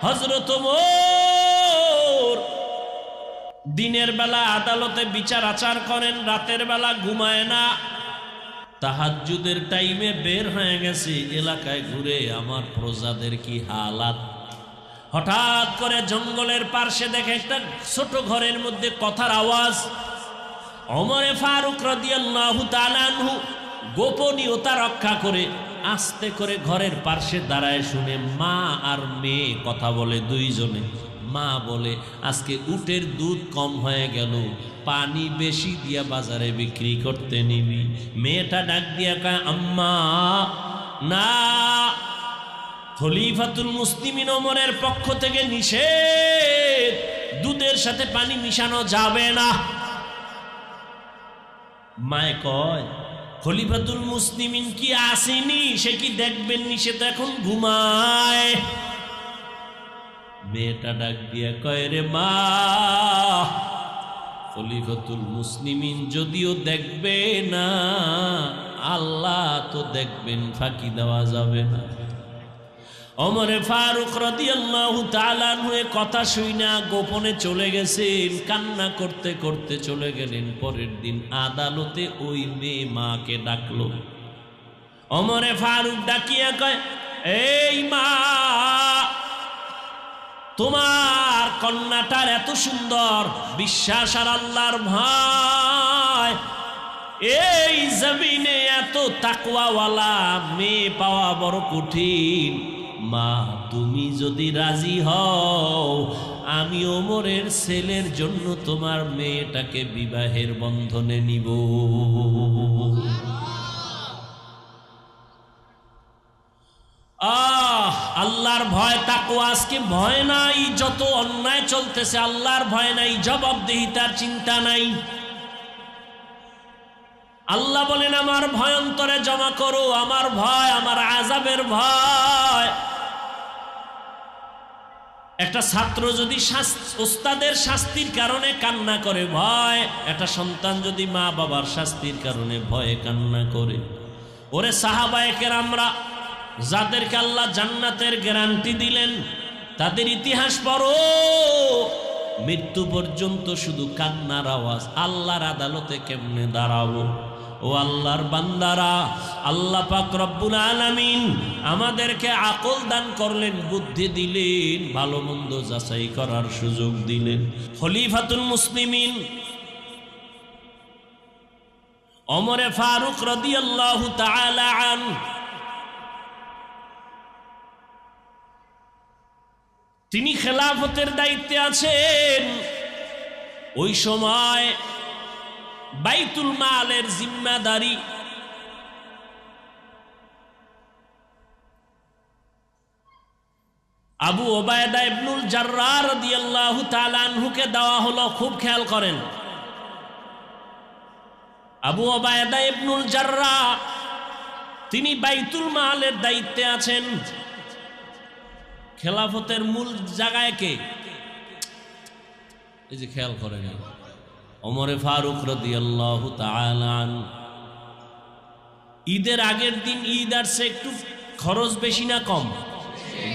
হযরত ওমর দিনের বেলা আদালতে বিচার আচার করেন, রাতের বেলা ঘুমায় না। তাহাজ্জুদের টাইমে বের হয়ে গেছে এলাকায় ঘুরে, আমার প্রজাদের কি হালাত। হঠাৎ করে জঙ্গলের পার্শ্বে দেখে একটা ছোট ঘরের মধ্যে কথার আওয়াজ। ওমরে ফারুক রাদিয়াল্লাহু তাআলা আনহু গোপনীয়তা রক্ষা করে আস্তে করে ঘরের পার্শ্বে দাঁড়ায় শুনে মা আর মেয়ে কথা বলে দুইজনে। মা বলে, আজকে উটের দুধ কম হয়ে গেল, পানি বেশি দিয়া বাজারে বিক্রি করতে নিবি। মেয়েটা ডাক দিয়া কয়, আম্মা না, খলিফাতুল মুসলিমিন ওমরের পক্ষ থেকে নিষেধ, দুধের সাথে পানি মিশানো যাবে না। মায়ে কয়, খলিফাতুল মুসলিমিন কি আসেনি, সে কি দেখবেননি, সে তো এখন ঘুমায়। মেয়েটা ডাক দিয়া কয়, রে মা, খলিফাতুল মুসলিমিন যদিও দেখবে না, আল্লাহ তো দেখবেন, ফাঁকি দেওয়া যাবে না। ওমরে ফারুক রাদিয়াল্লাহু তাআলা আনহু কথা শুইনা গোপনে চলে গেছেন, কান্না করতে করতে চলে গেলেন। পরের দিন আদালতে ওই মেয়ে মাকে ডাকলো। ওমরে ফারুক ডাকিয়া কয়, এই মা, তোমার কন্যাটার এত সুন্দর বিশ্বাস আর আল্লাহর ভয়, এই জমিনে এত তাকওয়াওয়ালা মেয়ে পাওয়া বড় কঠিন। মা, তুমি যদি রাজি হও, আমি ওমরের ছেলের জন্য তোমার মেয়েটাকে বিবাহের বন্ধনে নিব। আল্লাহর ভয়, তাকওয়া আজকে ভয় নাই, যত অন্যায় চলতেছে আল্লাহর ভয় নাই, জবাবদিহিতার চিন্তা নাই। আল্লাহ বলেন, আমার ভয় অন্তরে জমা করো, আমার ভয়, আমার আযাবের ভয়। একটা ছাত্র যদি ওস্তাদের শাস্তির কারণে কান্না করে ভয়, একটা সন্তান যদি মা বাবার শাস্তির কারণে ভয়ে কান্না করে। ওরে সাহাবায়ে কেরামরা, যাদেরকে আল্লাহ জান্নাতের গ্যারান্টি দিলেন, তাদের ইতিহাস পড়ো, মৃত্যু পর্যন্ত শুধু কান্নার আওয়াজ। আল্লাহর আদালতে কেমনে দাঁড়াবো? ও আল্লাহর বান্দারা, আল্লাহ পাক রব্বুল আলামিন আমাদেরকে আকল দান করলেন, বুদ্ধি দিলেন, ভালো মন্দ যাচাই করার সুযোগ দিলেন। খলিফাতুল মুসলিমিন ওমরে ফারুক রাদিয়াল্লাহু তাআলা আনহু, তিনি খেলাফতের দায়িত্বে আছেন। ওই সময় বাইতুল মালের জিম্মাদারি আবু ওবায়দা ইবনুল জাররাহ রাদিয়াল্লাহু তাআলা আনহুকে দেওয়া হলো। খুব খেয়াল করেন, আবু ওবায়দা ইবনুল জাররাহ তিনি বাইতুল মালের দায়িত্বে আছেন। খেলাফতের মূল জায়গায় কে? এই যে খেয়াল করেন, ওমরে ফারুক রাদিয়াল্লাহু তাআলা আনহু। ঈদের আগের দিন ঈদ আসছে, একটু খরচ বেশি না কম?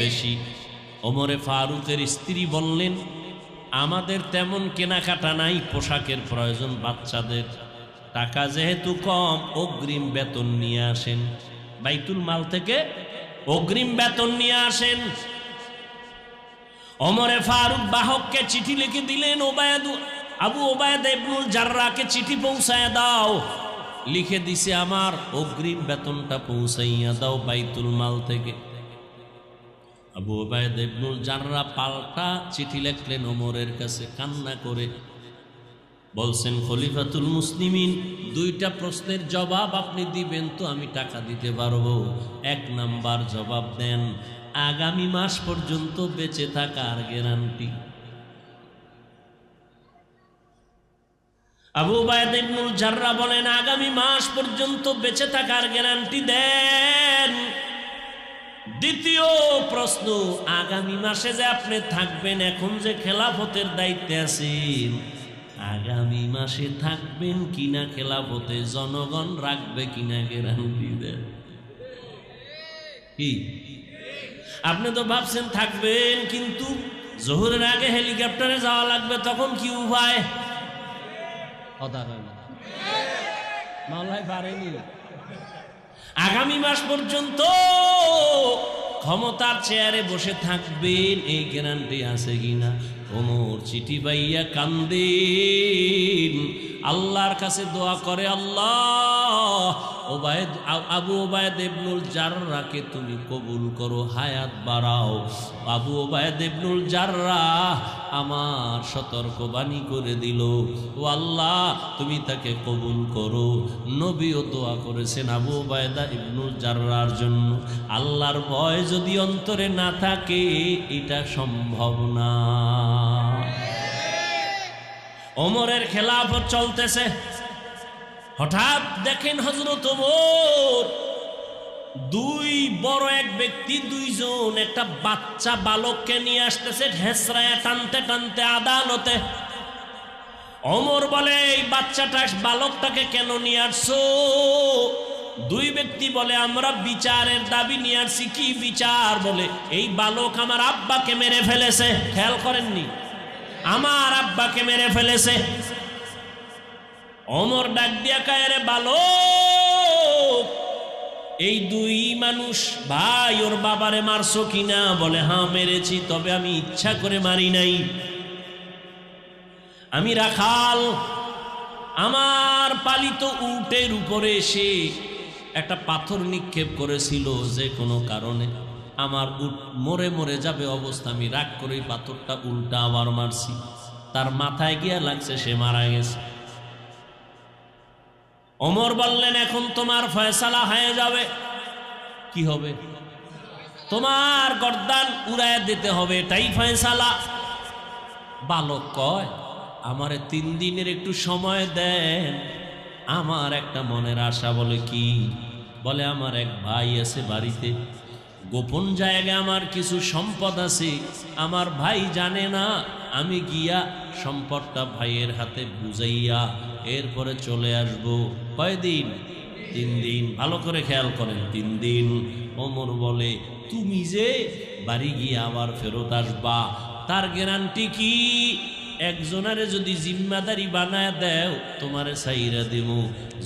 বেশি। ওমরে ফারুকের স্ত্রী বললেন, আমাদের তেমন কেনাকাটা নাই, পোশাকের প্রয়োজন বাচ্চাদের, টাকা যেহেতু কম, অগ্রিম বেতন নিয়ে আসেন, বাইতুল মাল থেকে অগ্রিম বেতন নিয়ে আসেন। ওমরে ফারুক বাহককে চিঠি লিখে দিলেন, আবু ওবায়দা ইবনুল জাররাহকে চিঠি পৌঁছায় দাও। লিখে দিছে, আমার অগ্রিম বেতনটা পৌঁছাইয়া দাও বাইতুল মাল থেকে। আবু ওবায়দা ইবনুল জাররাহ পাল্টা চিঠি লিখলেন ওমরের কাছে, কান্না করে বলছেন, খলিফাতুল মুসলিমিন, দুইটা প্রশ্নের জবাব আপনি দিবেন তো আমি টাকা দিতে পারবো। এক নাম্বার জবাব দেন, আগামী মাস পর্যন্ত বেঁচে থাকার গ্যারান্টি। আবু ওবায়দা ইবনুল জাররাহ বলেন, আগামী মাস পর্যন্ত বেঁচে থাকার গ্যারান্টি দেন। দ্বিতীয় প্রশ্ন, আগামী মাসে যে আপনি থাকবেন, এখন যে খেলাফতের দায়িত্বে আছেন, আগামী মাসে থাকবেন কিনা খেলাফতে, জনগণ রাখবে কিনা গ্যারান্টি দেন। কি আপনি তো ভাবছেন থাকবেন, কিন্তু জোহরের আগে হেলিকপ্টারে যাওয়া লাগবে, তখন কি উপায়? আগামী মাস পর্যন্ত ক্ষমতার চেয়ারে বসে থাকবেন, এই গ্যারান্টি আছে কিনা? ওমর চিঠি পাইয়া কান্দেন, আল্লাহর কাছে দোয়া করে, আল্লাহ আবু ওবায়দ ইবনুল জাররাহকে তুমি কবুল করো, হায়াত বাড়াও। আবু ওবায়দ ইবনুল জাররাহ আমার সতর্কবাণী করে দিল, ও আল্লাহ তুমি তাকে কবুল করো। নবীও দোয়া করেছেন আবু ওবায়দা ইবনুল জাররাহর জন্য। আল্লাহর ভয় যদি অন্তরে না থাকে, এটা সম্ভব না। ওমরের খেলাফত চলতেছে, হঠাৎ দেখেন হযরত ওমর দুই বড় এক ব্যক্তি, দুইজন একটা বাচ্চা বালককে নিয়ে আসতেছে, ঢেসরায় টানতে টানতে আদালতে। ওমর বলে, এই বাচ্চাটা বালকটাকে কেন নিয়ে আসছো? দুই ব্যক্তি বলে, আমরা বিচারের দাবি নিয়ে আসছি। কি বিচার? বলে, এই বালক আমার আব্বাকে মেরে ফেলেছে। খেয়াল করেননি, আমার আব্বাকে মেরে ফেলেছে। ওমর ডাক দিয়া কয়, রে বালক, এই দুই মানুষ ভাই, ওর বাবারে মারছো কিনা? বলে, হ্যাঁ মেরেছি, তবে আমি ইচ্ছা করে মারি নাই। আমি রাখাল, আমার পালিত উটের উপরে এসে একটা পাথর নিক্ষেপ করেছিল, যে কোনো কারণে আমার উট মরে মরে যাবে অবস্থা, আমি রাগ করে পাথরটা উল্টা আবার মারছি, তার মাথায় গিয়া লাগছে, সে মারা গেছে। ওমর বললেন, এখন তোমার ফয়সালা হয়ে যাবে। কি হবে? তোমার গর্দান উড়ায় দিতে হবে, এটাই ফয়সালা। বালক কয়, আমারে 3 দিনের একটু সময় দেন, আমার একটা মনের আশা। বলে, কি? বলে, আমার এক ভাই আছে বাড়িতে, গোপন জায়গায় আমার কিছু সম্পদ আছে, আমার ভাই জানে না, আমি গিয়া সম্পদটা ভাইয়ের হাতে বুঝাইয়া এরপরে চলে আসব। কয়দিন? 3 দিন। ভালো করে খেয়াল করেন, 3 দিন। ওমর বলে, তুমি যে বাড়ি গিয়ে আবার ফেরত আসবা, তার গ্যারান্টি কি? একজনারে যদি জিম্মাদারি বানায় দেও, তোমারে সাইরা দেব।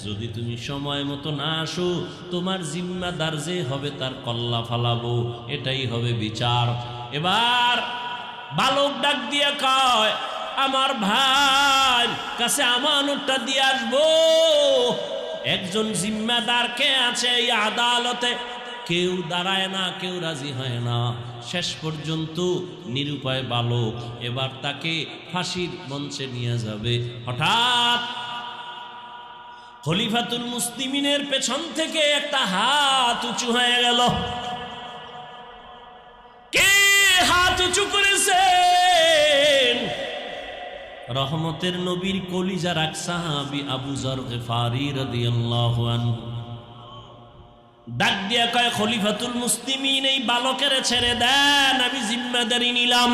যদি তুমি সময় মতো না আসো, তোমার জিম্মাদার যে হবে তার কল্লা ফালাবো, এটাই হবে বিচার। এবার বালক ডাক দিয়া কয়, আমার ভাই কাছে আমানতটা দিয়ে আসবো। একজন জিম্মাদার কে আছে এই আদালতে? কেউ দাঁড়ায় না, কেউ রাজি হয় না। শেষ পর্যন্ত নিরুপায় বালক, এবার তাকে ফাঁসির মঞ্চে নিয়ে যাবে। হঠাৎ খলিফাতুল মুসলিমিনের পেছন থেকে একটা হাত উঁচু হয়ে গেল। কে হাত উঁচু করেছেন? রহমতের নবীর কলিজার এক সাহাবী আবু যর গিফারি রাদিয়াল্লাহু আনহু। ডাক দিয়া কয়, খলিফাতুল মুসলিমিন, এই বালকের ছেড়ে দেন, আমি জিম্মাদারি নিলাম।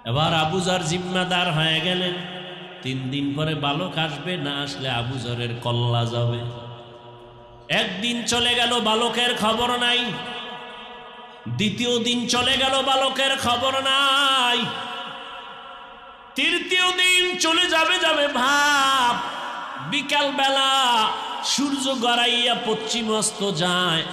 এবার আবু যর জিম্মাদার হয়ে গেলেন। 3 দিন পরে বালক আসবে, না আসলে আবু যরের কল্লা যাবে। একদিন চলে গেল, বালকের খবর নাই। দ্বিতীয় দিন চলে গেল, বালকের খবর নাই। তৃতীয় দিন চলে যাবে ভাব, বিকাল বেলা সূর্য গড়াইয়া পশ্চিম অস্ত যায়।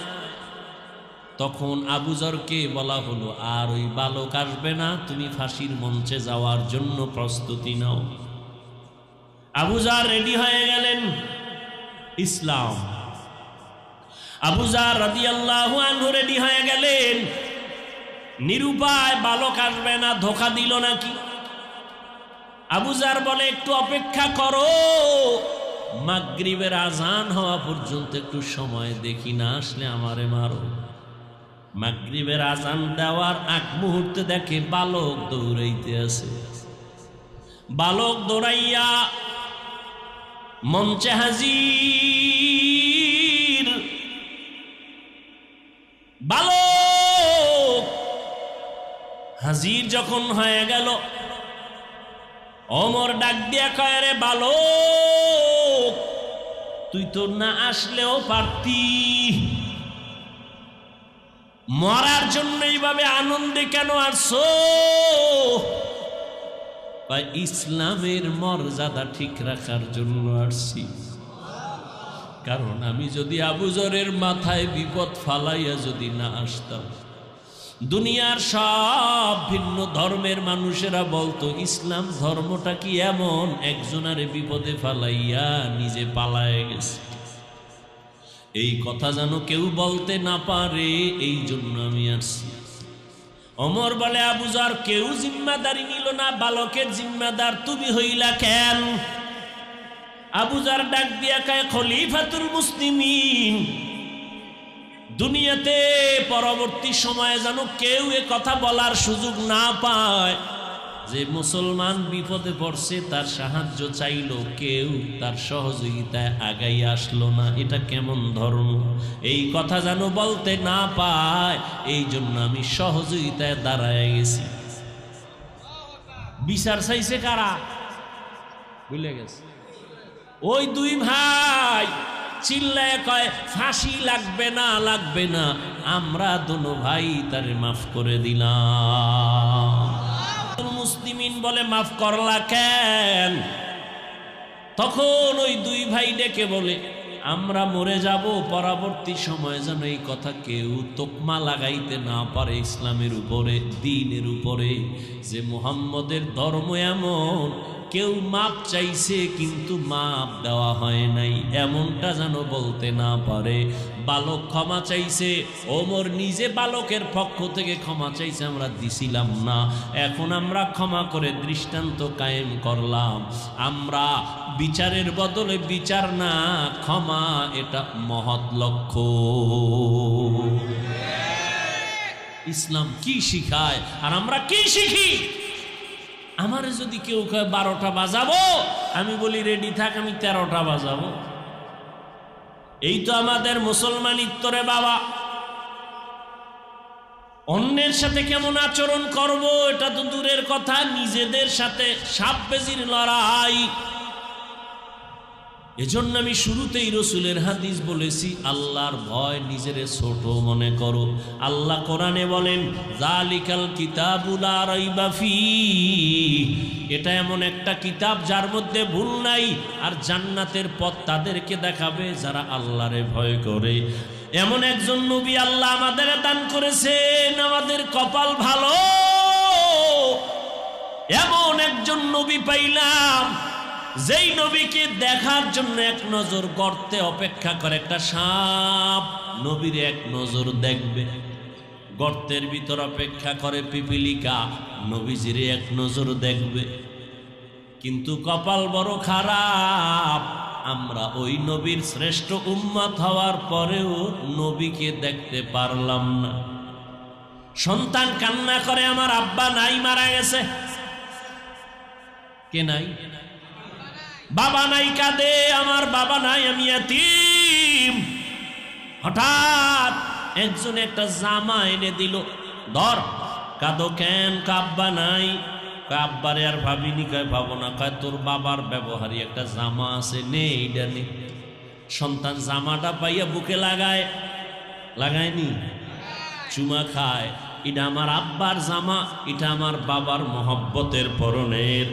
তখন আবু যরকে বলা হলো, আর ওই বালক আসবে না, তুমি ফাঁসির মঞ্চে যাওয়ার জন্য প্রস্তুতি নাও। আবু যর রেডি হয়ে গেলেন। ইসলাম। আবু যর রাদিয়াল্লাহু আনহু রেডি হয়ে গেলেন। নিরুপায়, বালক আসবে না, ধোঁকা দিল নাকি? আবু যর বলে, একটু অপেক্ষা করো, মাগরিবের আজান হওয়া পর্যন্ত একটু সময় দেখি, না আসলে আমারে মারো। মাগরিবের আজান দেওয়ার আগ মুহূর্তে দেখে বালক দৌড়াইতে আছে। বালক দৌড়াইয়া মঞ্চে হাজির। বালক হাজির যখন হয়ে গেল, ওমর ডাক দিয়া কয়, রে বালক, তুই তো না আসলেও পারতি। মরার জন্য এইভাবে আনন্দে কেন আসছো? ইসলামের মর্যাদা ঠিক রাখার জন্য আসছি। কারণ আমি যদি আবু যরের মাথায় বিপদ ফালাইয়া যদি না আসতাম, দুনিয়ার সব ভিন্ন ধর্মের মানুষেরা বলতো ইসলাম ধর্মটা কি এমন, একজনের বিপদে ফালাইয়া নিজে পালায় গেছে। এই কথা যেন কেউ বলতে না পারে, এই জন্য আমি আসছি। ওমর বলে, আবু যর কেউ জিম্মাদারি নিল না, বালকের জিম্মাদার তুমি হইলা কেন? আবু যর ডাক দিয়া কয়, খলিফাতুল মুসলিমিন, দুনিয়াতে পরবর্তী সময়ে যেন কেউ এ কথা বলার সুযোগ না পায় যে মুসলমান বিপদে পড়ছে, তার সাহায্য চাইল, কেউ তার সহযোগিতায় আগাই আসলো না, এটা কেমন ধর্ম? এই কথা যেন বলতে না পায়, এই জন্য আমি সহযোগিতায় দাঁড়ায় গেছি। বিচার চাইছে কারা? ভুলে গেছে ওই দুই ভাই চিল্লায় কয়, ফাঁসি লাগবে না, লাগবে না, আমরা দোনো ভাই তারে মাফ করে দিলাম। মুসলিমিন বলে, মাফ করলা কেন? তখন ওই দুই ভাই ডেকে বলে, আমরা মরে যাব, পরবর্তী সময় যেন এই কথা কেউ তোকমা লাগাইতে না পারে ইসলামের উপরে, দ্বীনের উপরে, যে মুহাম্মদের ধর্ম এমন, কেউ মাপ চাইছে কিন্তু মাপ দেওয়া হয় নাই, এমনটা যেন বলতে না পারে। বালক ক্ষমা চাইছে, ওমর নিজে বালকের পক্ষ থেকে ক্ষমা চাইছে, আমরা দিছিলাম না, এখন আমরা ক্ষমা করে দৃষ্টান্ত কায়েম করলাম। আমরা বিচারের বদলে বিচার না, ক্ষমা, এটা মহৎ লক্ষ্য। ইসলাম কি শিখায় আর আমরা কি শিখি? আমারে যদি কেউ কয় 12টা বাজাবো, আমি বলি রেডি থাক, আমি 13টা বাজাবো। এই তো আমাদের মুসলমানিত্ব রে বাবা। অন্যের সাথে কেমন আচরণ করব এটা তো দূরের কথা, নিজেদের সাথে সাপ বেজির লড়াই। এজন্য আমি শুরুতেই রসুলের হাদিস বলেছি, আল্লাহর ভয়, নিজেরে ছোট মনে করো। আল্লাহ কোরআনে বলেন, যালিকাল কিতাবু লা রাইবা ফীহি, এটা এমন একটা কিতাব যার মধ্যে ভুল নাই, আর জান্নাতের পথ তাদেরকে দেখাবে যারা আল্লাহরে ভয় করে। এমন একজন নবী আল্লাহ আমাদের দান করেছেন, আমাদের কপাল ভালো, এমন একজন নবী পাইলাম যেই নবীকে দেখার জন্য এক নজর গর্তে অপেক্ষা করে একটা সাপ, নবীর এক নজর দেখবে। গর্তের ভিতর অপেক্ষা করে পিপিলিকা, নবীজির এক নজর দেখবে। কিন্তু কপাল বড় খারাপ, আমরা ওই নবীর শ্রেষ্ঠ উম্মত হওয়ার পরেও নবীকে দেখতে পারলাম না। সন্তান কান্না করে, আমার আব্বা নাই, মারা গেছে। কে নাই? বাবা নাই, কাঁদে, আমার বাবা নাই, আমি ইয়াতীম। হঠাৎ একজন একটা জামা এনে দিল, ধর। কাঁদো কেন? আব্বা নাই। আব্বারে আর ভাবিনি। কয় ভাবো না। কয় তোর বাবার ব্যবহারী একটা জামা আছে, নে এইটা নে। সন্তান জামাটা পাইয়া বুকে লাগায়, লাগায়নি, চুমা খায়। এটা আমার আব্বার জামা, এটা আমার বাবার মহব্বতের পরনের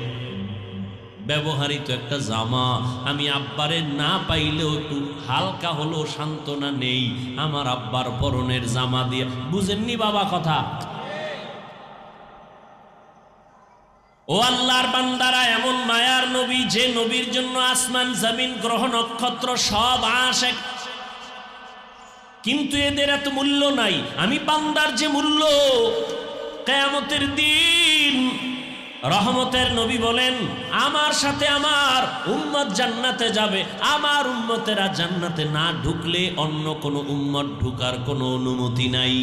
ব্যবহারিত একটা জামা। আমি আব্বারে না পাইলেও একটু হালকা হলো সান্ত্বনা নেই আমার আব্বার পরনের জামা দিয়ে। বুঝেননি বাবা কথা? ও আল্লাহর বান্দারা, এমন মায়ার নবী, যে নবীর জন্য আসমান জমিন গ্রহ নক্ষত্র সব আশেক, কিন্তু এদের এত মূল্য নাই। আমি বান্দার যে মূল্য, কিয়ামতের দিন রহমতের নবী বলেন, আমার সাথে আমার উম্মত জান্নাতে যাবে, আমার উম্মতেরা জান্নাতে না ঢুকলে অন্য কোনো উম্মত ঢুকার কোনো অনুমতি নাই।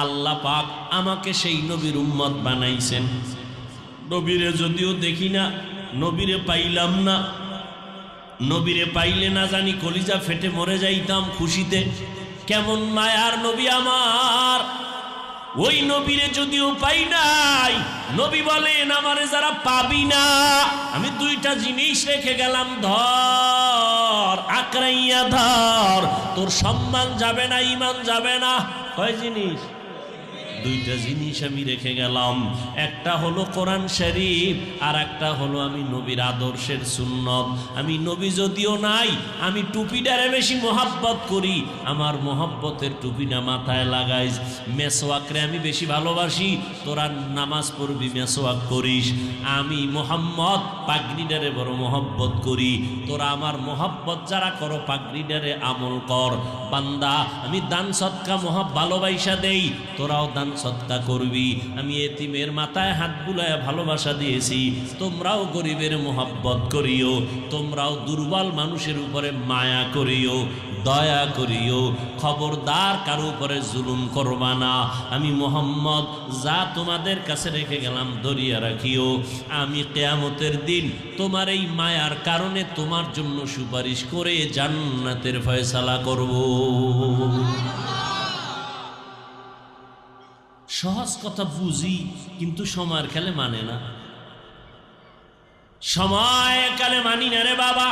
আল্লাহ পাক আমাকে সেই নবীর উম্মত বানাইছেন। নবীরে যদিও দেখি না, নবীরে পাইলাম না, নবীরে পাইলে না জানি কলিজা ফেটে মরে যাইতাম খুশিতে। কেমন মায়ার নবী আমার! ওই নবীরে যদিও পাই নাই, নবী বলেন আমারে যারা পাবি না, আমি দুইটা জিনিস রেখে গেলাম, ধর আকরাইয়া ধর, তোর সম্মান যাবে না, ঈমান যাবে না। কয় জিনিস? দুইটা জিনিস আমি রেখে গেলাম, একটা হলো কোরআন শরীফ, আর একটা হলো আমি নবীর আদর্শের সুন্নত। আমি নবী যদিও নাই, আমি টুপিটারে বেশি মোহাব্বত করি, আমার মোহাব্বতের টুপিটা মাথায় লাগাইস। মেসওয়াকরে আমি বেশি ভালোবাসি, তোরা নামাজ পড়বি মেসওয়াক করিস। আমি মোহাম্মদ পাগড়িটারে বড় মোহাব্বত করি, তোরা আমার মোহাব্বত যারা করো পাগড়িটারে আমল কর। বান্দা আমি দান সদকা ভালোবাসা দেই, তোরাও দান সদকা করবি। আমি এতিমের মাথায় হাত বুলায় ভালোবাসা দিয়েছি, তোমরাও গরিবের মোহাব্বত করিও, তোমরাও দুর্বল মানুষের উপরে মায়া করিও, দয়া করিও। খবরদার কারো উপরে জুলুম করবা না। আমি মোহাম্মদ যা তোমাদের কাছে রেখে গেলাম ধরিয়া রাখিও। আমি কিয়ামতের দিন তোমার এই মায়ার কারণে তোমার জন্য সুপারিশ করে জান্নাতের ফয়সালা করব। সহজ কথা বুঝি, কিন্তু সময়ের কালে মানে না, সময় কালে মানি না রে বাবা।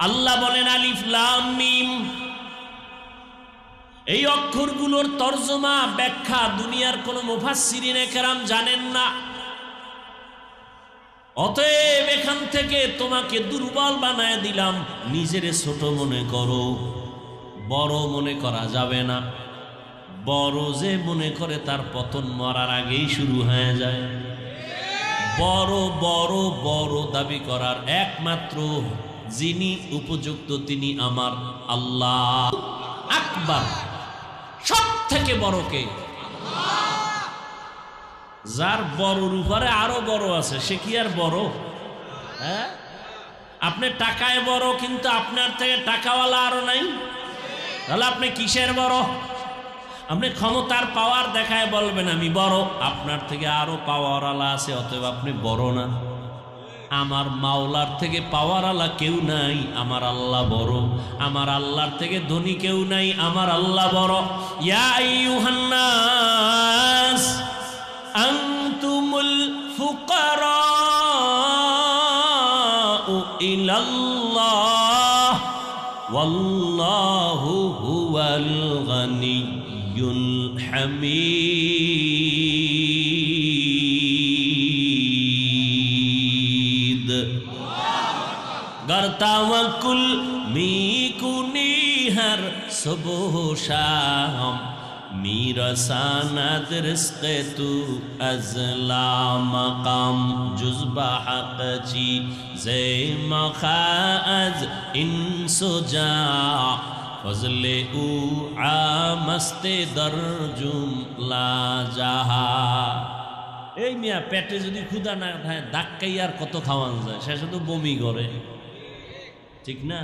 আল্লাহ বলেন আলিফ লাম মিম, এই অক্ষরগুলোর তর্জমা ব্যাখ্যা দুনিয়ার কোন মুফাসসিরিনে কেরাম জানেন না। অতএব এখান থেকে তোমাকে দুর্বল বানায় দিলাম, নিজেরে ছোট মনে করো, বড় মনে করা যাবে না। বড় যে মনে করে তার পতন মরার আগেই শুরু হয়ে যায়। বড় বড় বড় দাবি করার একমাত্র যিনি উপযুক্ত তিনি আমার আল্লাহ আকবার। সব থেকে বড়কে, যার বড়র উপরে আরো বড় আছে সে কি আর বড়? হ্যাঁ, আপনি টাকায় বড়, কিন্তু আপনার থেকে টাকাওয়ালা আরো নাই, তাহলে আপনি কিসের বড়? আপনি ক্ষমতার পাওয়ার দেখায় বলবেন আমি বড়, আপনার থেকে আরো পাওয়ারওয়ালা আছে, অতএব আপনি বড় না। আমার মাওলার থেকে পাওয়ারওয়ালা কেউ নাই, আমার আল্লাহ বড়। আমার আল্লাহর থেকে ধনী কেউ নাই, আমার আল্লাহ বড়। ইয়া আইয়ুহান নাস আনতুমুল ফুকারাউ ইলাল্লাহ ওয়াল্লাহু হুয়াল গানিয়্যুল হামিদ। गर तवक्कुल मीकुनी हर सुबह शाम मीरसानद रिज़्क़ तू अज़ला मकाम जुज़्बा हक़ ची ज़े मखाज़ इंसुजा फज़ले उ आमस्ते दरजुम ला जहा। এই মিয়া পেটে যদি ক্ষুধা না খায় ধাক্কাই আর কত খাওয়ানো যায়, সে শুধু বমি করে, ঠিক না?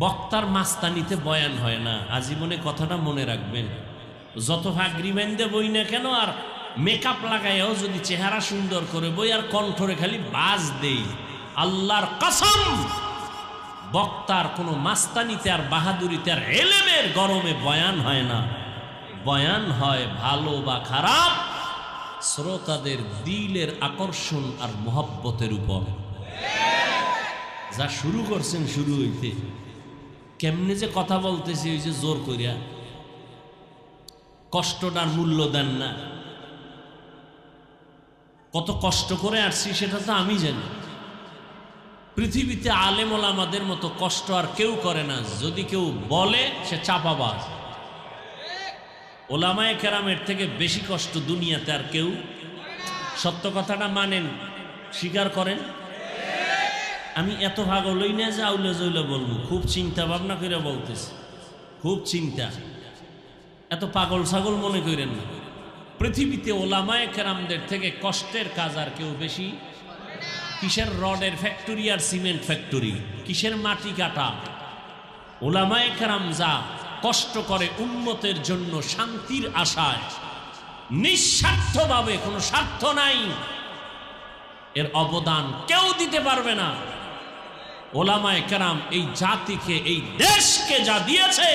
বক্তার মাস্তানিতে বয়ান হয় না, আজীবনে কথাটা মনে রাখবেন। যত ফাগরি বান্ধে বই না কেন, আর মেকআপ লাগাইও যদি চেহারা সুন্দর করে বই, আর কণ্ঠরে খালি বাজ দেই, আল্লাহর কসম বক্তার কোনো মাস্তানিতে আর বাহাদুরিতে আর এলেমের গরমে বয়ান হয় না। বয়ান হয় ভালো বা খারাপ শ্রোতাদের দিলের আকর্ষণ আর মোহাব্বতের উপর। যা শুরু করছেন শুরু হইতে, কেমনে যে কথা বলতেছি ওই যে জোর করিয়া, কষ্টটার মূল্য দেন না। কত কষ্ট করে আসছি সেটা তো আমি জানি। পৃথিবীতে আলেম ওলামাদের মতো কষ্ট আর কেউ করে না, যদি কেউ বলে সে চাপাবাজ। ওলামায়ে কেরামের থেকে বেশি কষ্ট দুনিয়াতে আর কেউ, সত্য কথাটা মানেন, স্বীকার করেন। আমি এত পাগল হই না যে আউলে জৌলে বলবো, খুব চিন্তা ভাবনা করে বলতেছি, খুব চিন্তা। এত পাগল ছাগল মনে করেন না। পৃথিবীতে ওলামায়ে কেরামদের থেকে কষ্টের কাজ আর কেউ বেশি। কিসের রডের ফ্যাক্টরি আর সিমেন্ট ফ্যাক্টরি, কিসের মাটি কাটা। ওলামায়ে কেরাম যা কষ্ট করে উম্মতের জন্য শান্তির আশায়, নিঃস্বার্থভাবে, কোনো স্বার্থ নাই, এর অবদান কেউ দিতে পারবে না। ওলামায়ে কেরাম এই জাতিকে, এই দেশকে যা দিয়েছে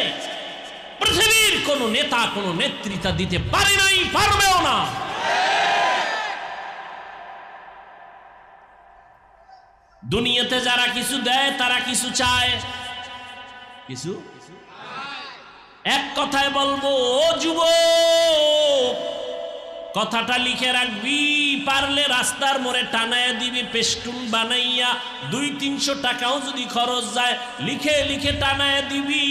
পৃথিবীর কোন নেতা কোন নেতৃত্ব দিতে পারে নাই, পারবেও না। দুনিয়াতে যারা কিছু দেয় তারা কিছু চায়, কিছু এক কথায় বলবো, ও যুবক কথাটা লিখে রাখবি, পারলে রাস্তার মোড়ে টানায় দিবি পেস্টুন বানাইয়া, 200-300 টাকাও যদি খরচ যায় লিখে লিখে টানায় দিবি।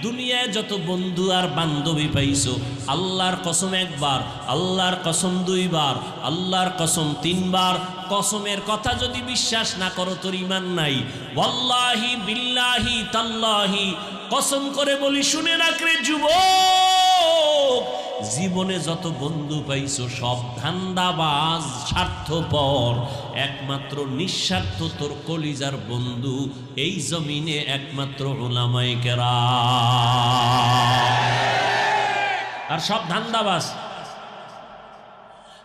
দুনিয়ায় যত বন্ধু আর বান্ধবী পাইছো, আল্লাহর কসম একবার, আল্লাহর কসম 2 বার, আল্লাহর কসম 3 বার, কসমের কথা যদি বিশ্বাস না করো তোর ঈমান নাই। ওয়াল্লাহি বিল্লাহি তাল্লাহি কসম করে বলি, শুনে রাখ রে যুবক, জীবনে যত বন্ধু পাইছো সব ধান্দাবাজ, স্বার্থপর। একমাত্র নিঃস্বার্থ তোর কলিজার বন্ধু এই জমিনে একমাত্র উলামায়ে কেরাম। আর সব ধান্দাবাজ,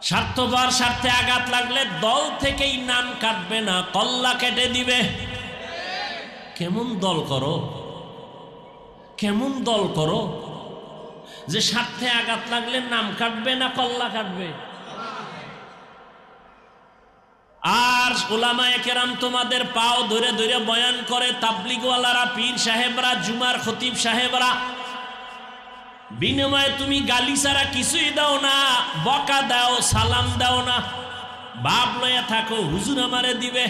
স্বার্থপর। স্বার্থে আঘাত লাগলে দল থেকেই নাম কাটবে না, কল্লা কেটে দিবে। কেমন দল করো, কেমন দল করো যে স্বার্থে আঘাত লাগলে নাম কাটবে না, কল্লা কাটবে। আর উলামায়ে কেরাম তোমাদের পাও ধরে ধরে বয়ান করে, তাবলিগওয়ালারা, পীর সাহেবরা, জুমার খতিব সাহেবরা, বিনিময়ে তুমি গালি ছাড়া কিছুই দাও না, বকা দাও, সালাম দাও না, বাপ লইয়া থাকো হুজুর আমারে দিবে।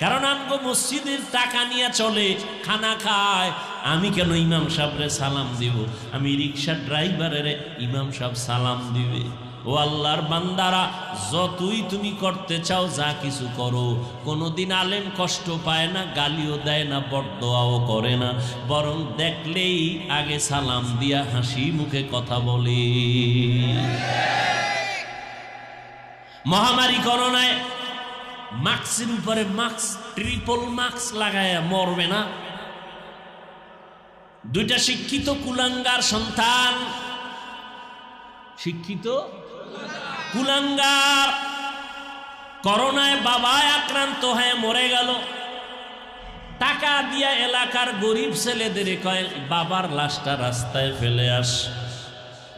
কারণ আমগো মসজিদের টাকা নিয়ে চলে, খানা খায়। আমি কেন ইমাম সাহেবরে সালাম দিব? আমি রিক্সা ড্রাইভারের ইমাম সাহেব সালাম দিবে। ও আল্লাহর বান্দারা, যতই তুমি করতে চাও যা কিছু করো, কোনোদিন আলেম কষ্ট পায় না, গালিও দেয় না, বরদোয়াও করে না, বরং দেখলেই আগে সালাম দিয়া হাসি মুখে কথা বলে। মহামারী করোনায় মাস্কের উপরে মাস্ক, ট্রিপল মাস্ক লাগায় মরবে না। 2টা শিক্ষিত কুলাঙ্গার সন্তান, শিক্ষিত কুলাঙ্গার, করোনায় বাবায় আক্রান্ত হয়ে মরে গেল। টাকা দিয়া এলাকার গরিব ছেলেদের কয় বাবার লাশটা রাস্তায় ফেলে আস।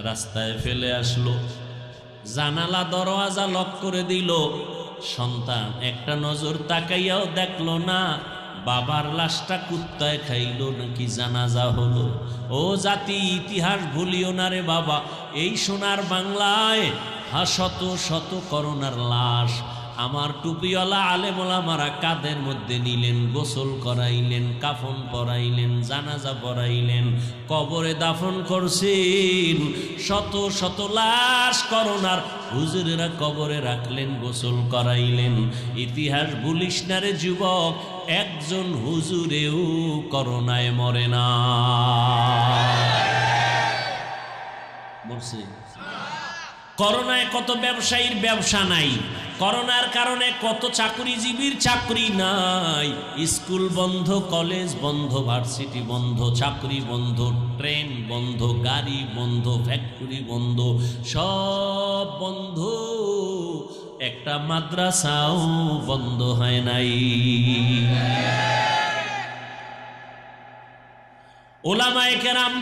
রাস্তায় ফেলে আসলো, জানালা দরওয়াজা লক করে দিল। সন্তান একটা নজর তাকাইয়াও দেখলো না বাবার লাশটা কুত্তায় খাইলো নাকি জানাজা হলো। ও জাতি, ইতিহাস ভুলিও না রে বাবা। এই সোনার বাংলায় শত শত করোনার লাশ আমার টুপিওয়ালা আলেম ওলামারা কাঁধের মধ্যে নিলেন, গোসল করাইলেন, কাফন পরাইলেন, জানাজা পরাইলেন, কবরে দাফন করছেন। শত শত লাশ করোনার হুজুরেরা কবরে রাখলেন, গোসল করাইলেন। ইতিহাস ভুলিস না রে যুবক, একজন হুজুরেও করোনায় মরে না, মরছে। করোনায় কত ব্যবসায়ীর ব্যবসা নাই, করোনার কারণে কত চাকরিজীবীর চাকরি নাই। স্কুল বন্ধ, কলেজ বন্ধ, ভার্সিটি বন্ধ, চাকরি বন্ধ, ট্রেন বন্ধ, গাড়ি বন্ধ, ফ্যাক্টরি বন্ধ, সব বন্ধ। একটা মাদ্রাসাও বন্ধ হয় নাই। উলামায়ে কেরাম,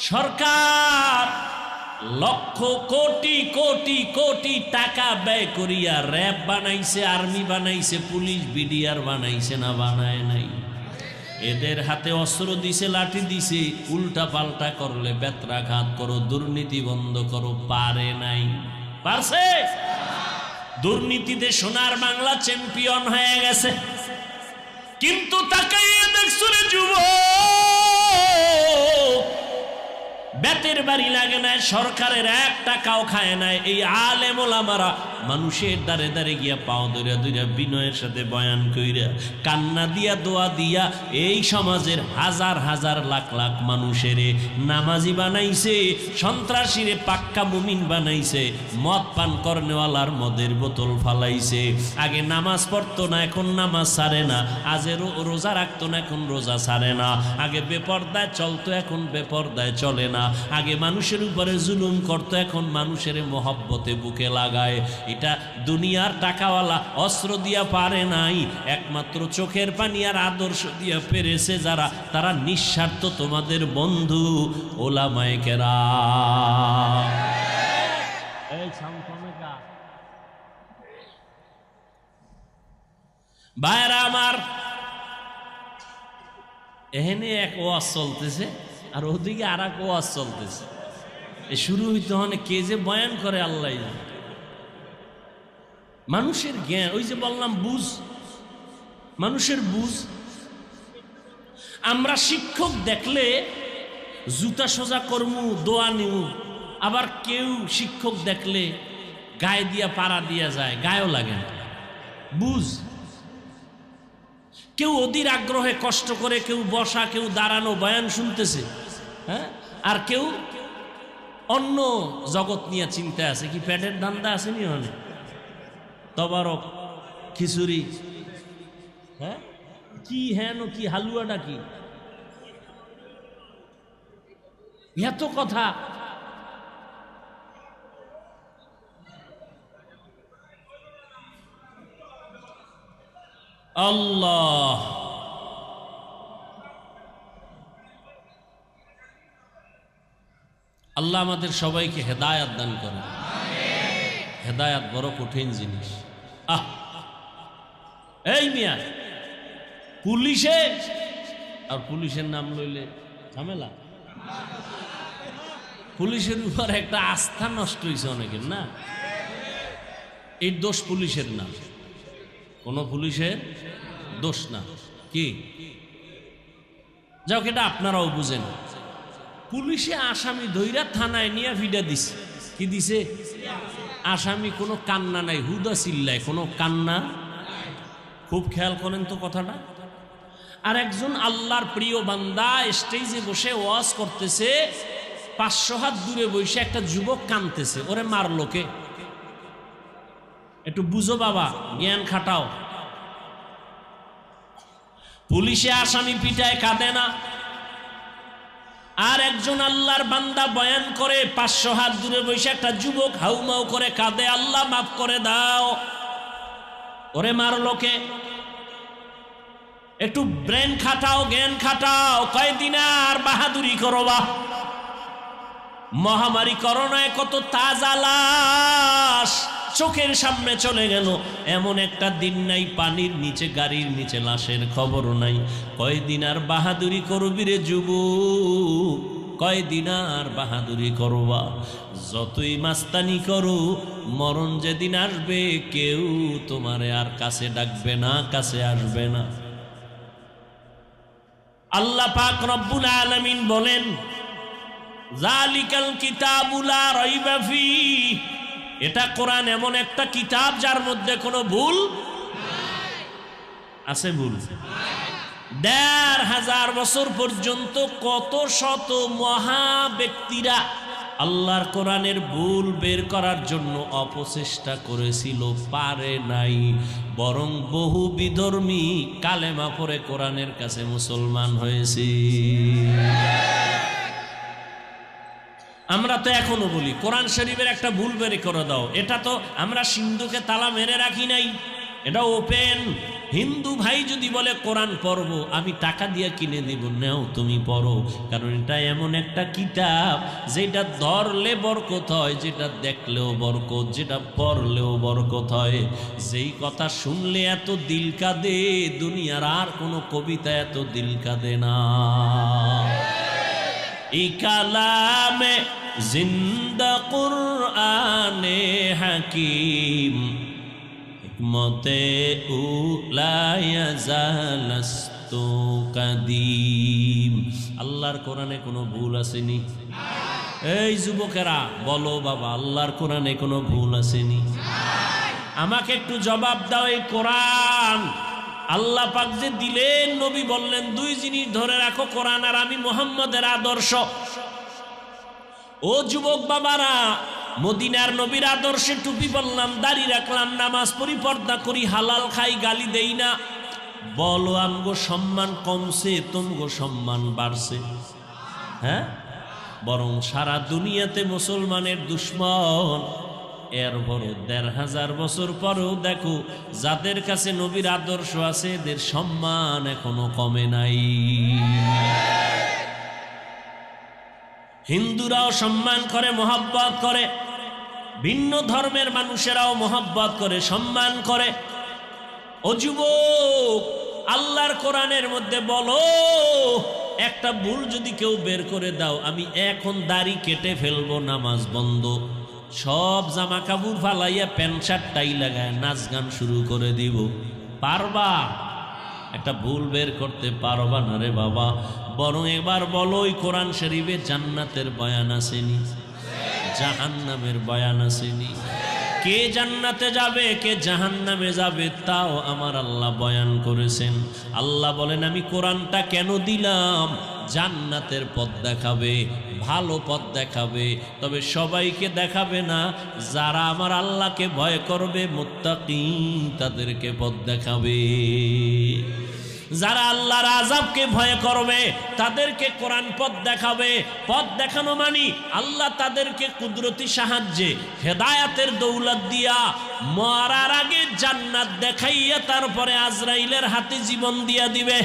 সরকার লক্ষ কোটি কোটি কোটি টাকা ব্যয় করিয়া র্যাব বানাইছে, আর্মি বানাইছে, পুলিশ বিডিআর বানাইছে, না বানায় নাই? এদের হাতে অস্ত্র দিছে, লাঠি দিছে, উল্টা পাল্টা করলে বেত্রাঘাত করো, দুর্নীতি বন্ধ করো, পারে নাই। পারছে? দুর্নীতিতে সোনার বাংলা চ্যাম্পিয়ন হয়ে গেছে। কিন্তু তাকাইয়ে দেখছো রে যুবক, বেতের বাড়ি লাগে নাই, সরকারের 1 টাকাও খায় নাই। এই আলেম ওলামারা মানুষের দ্বারে দ্বারে গিয়া পাও ধইরা ধইরা বিনয়ের সাথে বয়ান কইরা, কান্না দিয়া, দোয়া দিয়া এই সমাজের হাজার হাজার লাখ লাখ মানুষের নামাজি বানাইছে, সন্ত্রাসীরে পাক্কা মুমিন বানাইছে, মদ পান করনেওয়ালার মদের বোতল ফালাইছে। আগে নামাজ পড়তো না, এখন নামাজ ছাড়ে না। আগে রোজা রাখতো না, এখন রোজা ছাড়ে না। আগে বেপরদায় চলতো, এখন বেপরদায় চলে না। আগে মানুষের উপরে জুলুম করতো, এখন মানুষের মহব্বতে বুকে লাগায়। এটা দুনিয়ার টাকাওয়ালা অস্ত্র দিয়া পারে নাই, একমাত্র চোখের পানি আর আদর্শ দিয়া পেরেছে যারা, তারা নিঃস্বার্থ তোমাদের বন্ধু ওলামায়ে কেরাম। এই সামসামেকা ভাইরা আমার, এখানে এক ওয়াজ চলতেছে আর ওদিকে আর এক ওয়াজ চলতেছে। শুরু হইতে হনে কে যে বয়ান করে আল্লাহ জানে। মানুষের জ্ঞান, ওই যে বললাম বুঝ, মানুষের বুঝ। আমরা শিক্ষক দেখলে জুতা সোজা করমু, দোয়া নিমু, আবার কেউ শিক্ষক দেখলে গায়ে দিয়া পাড়া দিয়া যায়, গায়েও লাগে না। বুঝ। কেউ অধীর আগ্রহে কষ্ট করে, কেউ বসা, কেউ দাঁড়ানো বয়ান শুনতেছে, হ্যাঁ, আর কেউ অন্য জগৎ নিয়ে চিন্তায় আছে। কি পেটের ধান্দা আছে নি অনেক, তবারক, খিচুড়ি, হ্যাঁ, কি হেন কি হালুয়াটা কি, এত কথা। আল্লাহ আল্লাহ আমাদের সবাইকে হেদায়াত দান করেন। হেদায়াত বড় কঠিন জিনিস। এই মিয়া, পুলিশে আর পুলিশের নাম লইলে ঝামেলা। পুলিশের উপর একটা আস্থা নষ্ট হয়েছে অনেকের, না? এই দোষ পুলিশের না, কোন পুলিশের দোষ না। কি যাও, এটা আপনারাও বুঝেন। পুলিশে আসামি ধইরা থানায় নিয়ে ভিডা দিছে। কি দিছে? আসামি কোনো কান্না নাই, হুদা চিল্লায়, কোনো কান্না। খুব খেয়াল করেন তো কথাটা। আর একজন আল্লাহর প্রিয় বান্দা স্টেজে বসে ওয়াজ করতেছে, 500 হাত দূরে বসে একটা যুবক কাঁদতেছে। ওরে মারলো কে? একটু বুঝো বাবা, জ্ঞান খাটাও। পুলিশে আসামি পিটায়, কাঁদে না। আর একজন আল্লাহর বান্দা বয়ান করে, 500 হাত দূরে বসে একটা যুবক হাউমাউ করে কাঁদে, আল্লাহ মাফ করে দাও। ওরে মারলো কে? একটু ব্রেন খাটাও, জ্ঞান খাটাও। কয়দিন আর বাহাদুরি করবা? মহামারী করোনায় কত তাজা লাশ চোখের সামনে চলে গেল। এমন একটা দিন নাই পানির নিচে, গাড়ির নিচে লাশের খবর নাই। কয়দিন আর বাহাদুরি করবি রে যুবক? কয়দিন আর বাহাদুরি করবা? যতই মাস্তানি করো, মরণ যেদিন আসবে কেউ তোমারে আর কাছে ডাকবে না, কাছে আসবে না। আল্লাহ পাক রব্বুল আলামিন বলেন, যালিকাল কিতাবু লা রাইবা ফীহি, এটা কোরআন এমন একটা কিতাব যার মধ্যে কোনো ভুল আছে? ভুল 1500 বছর পর্যন্ত কত শত মহা ব্যক্তিরা আল্লাহর কোরআনের ভুল বের করার জন্য অপচেষ্টা করেছিল, পারে নাই। বরং বহু বিধর্মী কালেমা পড়ে কোরআনের কাছে মুসলমান হয়েছে। আমরা তো এখনো বলি কোরআন শরীফের একটা ভুল বের করে দাও। এটা তো আমরা সিন্ধুকে তালা মেরে রাখি নাই, এটা ওপেন। হিন্দু ভাই যদি বলে কোরআন পড়বো, আমি টাকা দিয়ে কিনে দিব, নাও তুমি পড়ো। কারণ এটা এমন একটা কিতাব যেটা ধরলে বরকত হয়, যেটা দেখলেও বরকত, যেটা পড়লেও বরকত হয়। যেই কথা শুনলে এত দিল কাঁদে, দুনিয়ার আর কোনো কবিতা এত দিল কাঁদে না। এই কালামে জিন্দা কুরআনে হাকিম, হিকমতে উলায়া জালাস্তু কাদিম। আল্লাহর কোরআনে কোনো ভুল আসেনি? এই যুবকেরা বলো বাবা, আল্লাহর কোরআনে কোনো ভুল আসেনি? আমাকে একটু জবাব দাও। এই কোরআন আল্লাহ পাক যে দিলেন, নবী বললেন 2 জিনিস ধরে রাখো, কোরআন আর আমি মুহাম্মদের আদর্শ। ও যুবক বাবারা, মদিনার নবীর আদর্শে টুপি বললাম, দাড়ি রাখলাম, নামাজ পড়ি, পর্দা করি, হালাল খাই, গালি দেই না। বলো আমগো সম্মান কমছে, তুমগো সম্মান বাড়ছে? হ্যাঁ, বরং সারা দুনিয়াতে মুসলমানের দুশ্মন। এরপরও ১৫০০ বছর পরেও দেখো যাদের কাছে নবীর আদর্শ আছে এদের সম্মান এখনো কমে নাই। হিন্দুরাও সম্মান করে, মহব্বত করে, ভিন্ন ধর্মের মানুষেরাও মহব্বত করে, সম্মান করে। ও যুবক, আল্লাহর কোরআনের মধ্যে বলো, একটা ভুল যদি কেউ বের করে দাও, আমি এখন দাড়ি কেটে ফেলবো, নামাজ বন্ধ, সব জামা কাপড় ফালাইয়া প্যান্ট শার্ট টাই লাগায় নাচ গান শুরু করে দিব, পারবা? একটা ভুল বের করতে পারবা না রে বাবা। বরং এবার বলো, ওই কোরআন শরীফে জান্নাতের বয়ান আসেনি, জাহান্নামের বয়ান আসেনি? কে জান্নাতে যাবে কে জাহান্নামে যাবে তাও আমার আল্লাহ বয়ান করেছেন। আল্লাহ বলেন, আমি কোরআনটা কেন দিলাম? জান্নাতের পথ দেখাবে, ভালো পথ দেখাবে, তবে সবাইকে দেখাবে না। যারা আমার আল্লাহকে ভয় করবে, মুত্তাকি, তাদেরকে পথ দেখাবে। যারা আল্লাহর আযাবকে ভয় করবে তাদেরকে কোরআন পথ দেখাবে। পথ দেখানো মানে আল্লাহ তাদেরকে কুদরতি সাহায্যে হেদায়াতের দৌলত দিয়া মরার আগে জান্নাত দেখাইয়া তারপরে আজরাইলের হাতে জীবন দিয়া দিবে।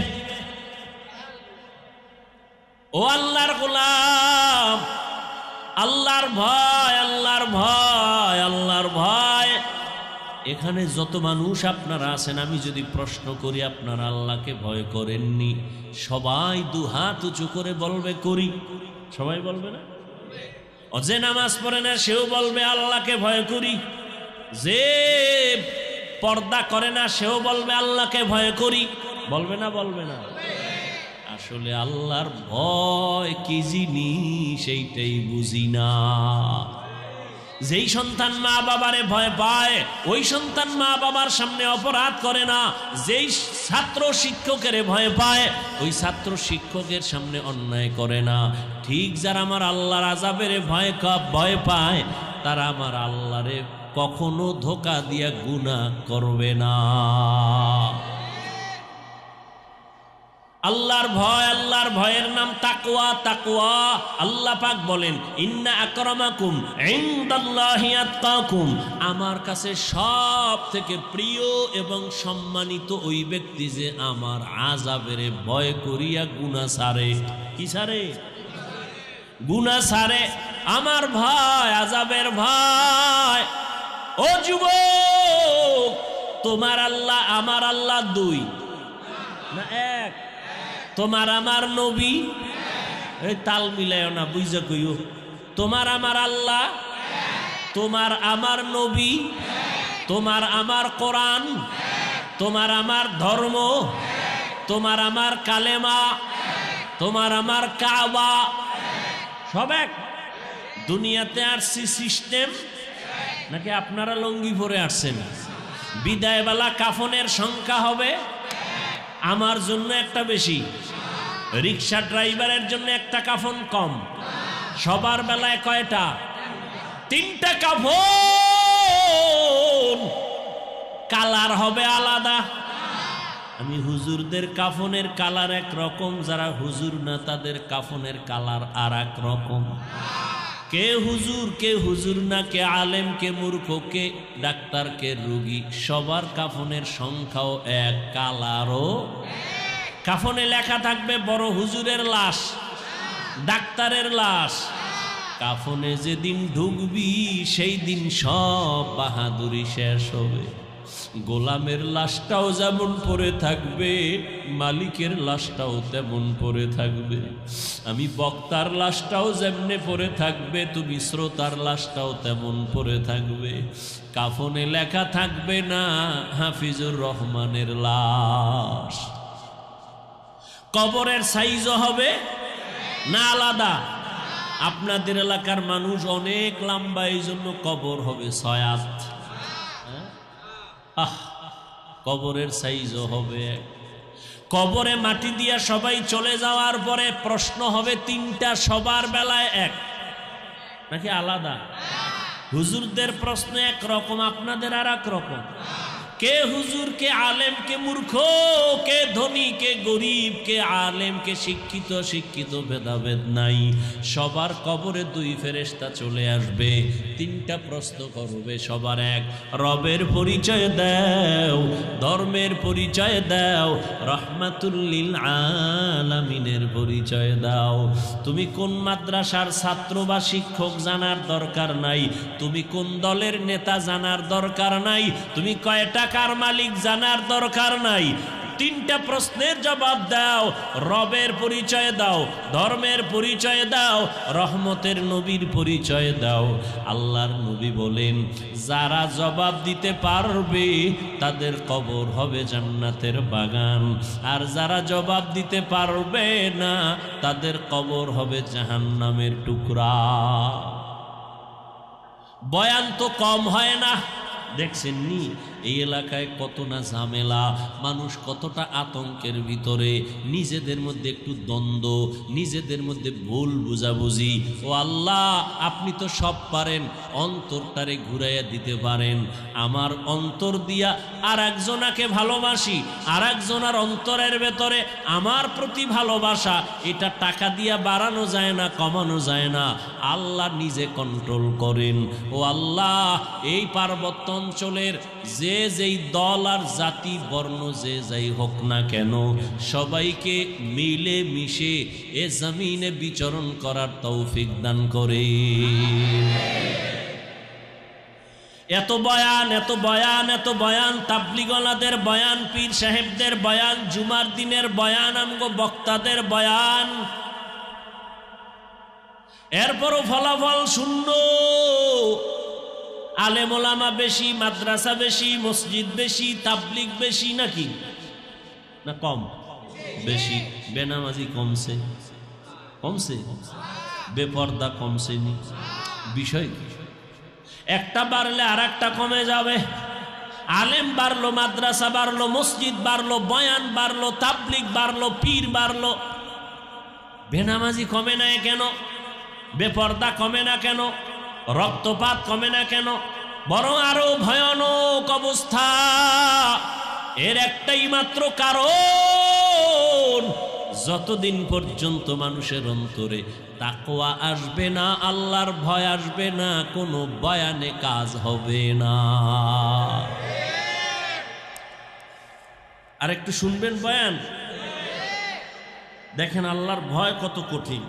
ও আল্লাহর গোলাম, আল্লাহর ভয়, আল্লাহর ভয়, আল্লাহর ভয়। এখানে যত মানুষ আপনারা আছেন, আমি যদি প্রশ্ন করি আপনারা আল্লাহকে ভয় করেননি, সবাই দুহাত উঁচু করে বলবে করি। সবাই বলবে না? যে নামাজ পড়ে না সেও বলবে আল্লাহকে ভয় করি, যে পর্দা করে না সেও বলবে আল্লাহকে ভয় করি। বলবে না? বলবে না? আসলে আল্লাহর ভয় কি জিনিস সেইটাই বুঝি না। যেই সন্তান মা বাবারে ভয় পায়, ওই সন্তান মা বাবার সামনে অপরাধ করে না। যেই ছাত্র শিক্ষকের ভয় পায়, ওই ছাত্র শিক্ষকের সামনে অন্যায় করে না। ঠিক যারা আমার আল্লাহর আযাবের ভয় পায়, তারা আমার আল্লাহরে কখনো ধোঁকা দিয়া গুনাহ করবে না। আল্লাহর ভয়, আল্লাহর ভয়ের নাম তাকওয়া। তাকওয়া, আল্লাহ পাক বলেন, ইন্না আকরামাকুম ইনদাল্লাহি আতকাকুম, আমার কাছে সব থেকে প্রিয় এবং সম্মানিত ওই ব্যক্তি যে আমার আযাবের ভয় করিয়া গুনাহ ছাড়ে। কি ছাড়ে? গুনাহ ছাড়ে। আমার ভয়, আযাবের ভয়। ও যুবক, তোমার আল্লাহ আমার আল্লাহ দুই না এক? তোমার আমার নবী, এই তাল মিলায় না, বুঝা কইও। তোমার আমার আল্লাহ, তোমার আমার নবী, তোমার আমার কোরআন, তোমার আমার ধর্ম, তোমার আমার কালেমা, তোমার আমার কাবা, সব এক। দুনিয়াতে আসছি সিস্টেম নাকি আপনারা লঙ্গি পরে আসছেন? বিদায়বেলা কাফনের সংখ্যা হবে আমার জন্য একটা বেশি, রিক্সা ড্রাইভারের জন্য একটা কাফন কম। সবার বেলায় কয়টা? 3টা কাফন। কালার হবে আলাদা। আমি হুজুরদের কাফনের কালার এক রকম, যারা হুজুর না তাদের কাফনের কালার আর এক রকম। কে হুজুর, কে হুজুর না, কে আলেম, কে মূর্খ, কে ডাক্তার, কে রোগী, সবার কাফনের সংখ্যাও এক, কালারও। কাফনে লেখা থাকবে বড় হুজুরের লাশ, ডাক্তারের লাশ। কাফনে যেদিন ঢুকবি সেই দিন সব বাহাদুরি শেষ হবে। গোলামের লাশটাও যেমন পড়ে থাকবে, মালিকের লাশটাও তেমন পড়ে থাকবে। আমি বক্তার লাশটাও যেমনে পড়ে থাকবে, তুমি শ্রোতার লাশটাও তেমন পড়ে থাকবে। কাফনে লেখা থাকবে না হাফিজুর রহমানের লাশ। কবরের সাইজও হবে না আলাদা? আপনাদের এলাকার মানুষ অনেক লম্বা, এই জন্য কবর হবে 6 হাত। কবরের সাইজও হবে। কবরে মাটি দিয়া সবাই চলে যাওয়ার পরে প্রশ্ন হবে 3টা, সবার বেলায় এক নাকি আলাদা? হুজুরদের প্রশ্ন এক রকম, আপনাদের আর এক রকম। কে হুজুর, কে আলেম, কে মূর্খ, কে ধনী, কে গরিব, কে আলেম, কে শিক্ষিত, শিক্ষিত ভেদাভেদ নাই। সবার কবরে দুই ফেরেশতা চলে আসবে, তিনটা প্রশ্ন করবে সবার এক, রবের পরিচয় দাও, ধর্মের পরিচয় দাও, রহমাতুল লিল আলামিনের পরিচয় দাও। তুমি কোন মাদ্রাসার ছাত্র বা শিক্ষক জানার দরকার নাই, তুমি কোন দলের নেতা জানার দরকার নাই, তুমি কয় টাকার মালিক জানার দরকার নাই। তিনটা প্রশ্নের জবাব দাও, রবের পরিচয় দাও, ধর্মের পরিচয় দাও, রহমতের নবীর পরিচয় দাও। আল্লাহর নবী বলেন, যারা জবাব দিতে পারবে তাদের কবর হবে জান্নাতের বাগান, আর যারা জবাব দিতে পারবে না তাদের কবর হবে জাহান্নামের টুকরা। বয়ান তো কম হয় না, দেখছেন নি এই এলাকায় কত না ঝামেলা, মানুষ কতটা আতঙ্কের ভিতরে, নিজেদের মধ্যে একটু দ্বন্দ্ব, নিজেদের মধ্যে ভুল বুঝাবুঝি। ও আল্লাহ, আপনি তো সব পারেন, অন্তরটারে ঘুরাইয়া দিতে পারেন। আমার অন্তর দিয়া আর একজনাকে ভালোবাসি, আর একজনার অন্তরের ভেতরে আমার প্রতি ভালোবাসা, এটা টাকা দিয়া বাড়ানো যায় না, কমানো যায় না। আল্লাহ নিজে কন্ট্রোল করেন। ও আল্লাহ, এই পার্বত্য অঞ্চলের যে যেই দল আর জাতি বর্ণ যে যাই হোক না কেন, সবাইকে মিলে মিশে এ জমিনে বিচরণ করার তৌফিক দান করে। এত বয়ান, এত বয়ান, এত বয়ান, তাবলিগওয়ালাদের বয়ান, পীর সাহেবদের বয়ান, জুমার দিনের বয়ান, আমগো বক্তাদের বয়ান, এরপরও ফলাফল শূন্য। আলেম ওলামা বেশি, মাদ্রাসা বেশি, মসজিদ বেশি, তাবলিগ বেশি, নাকি না কম? বেশি। বেনামাজি কমছে, কমছে, বেপর্দা কমছে নি। বিষয় একটা বাড়লে আর একটা কমে যাবে। আলেম বাড়লো, মাদ্রাসা বাড়লো, মসজিদ বাড়লো, বয়ান বাড়লো, তাবলিগ বাড়লো, পীর বাড়লো, বেনামাজি কমে না কেন? বেপর্দা কমে না কেন? রক্তপাত কমে না কেন? বরং আরো ভয়ানক অবস্থা। এর একটাই মাত্র কারণ, যতদিন পর্যন্ত মানুষের অন্তরে তাকওয়া আসবে না, আল্লাহর ভয় আসবে না, কোনো বয়ানে কাজ হবে না। আর একটু শুনবেন বয়ান, দেখেন আল্লাহর ভয় কত কঠিন।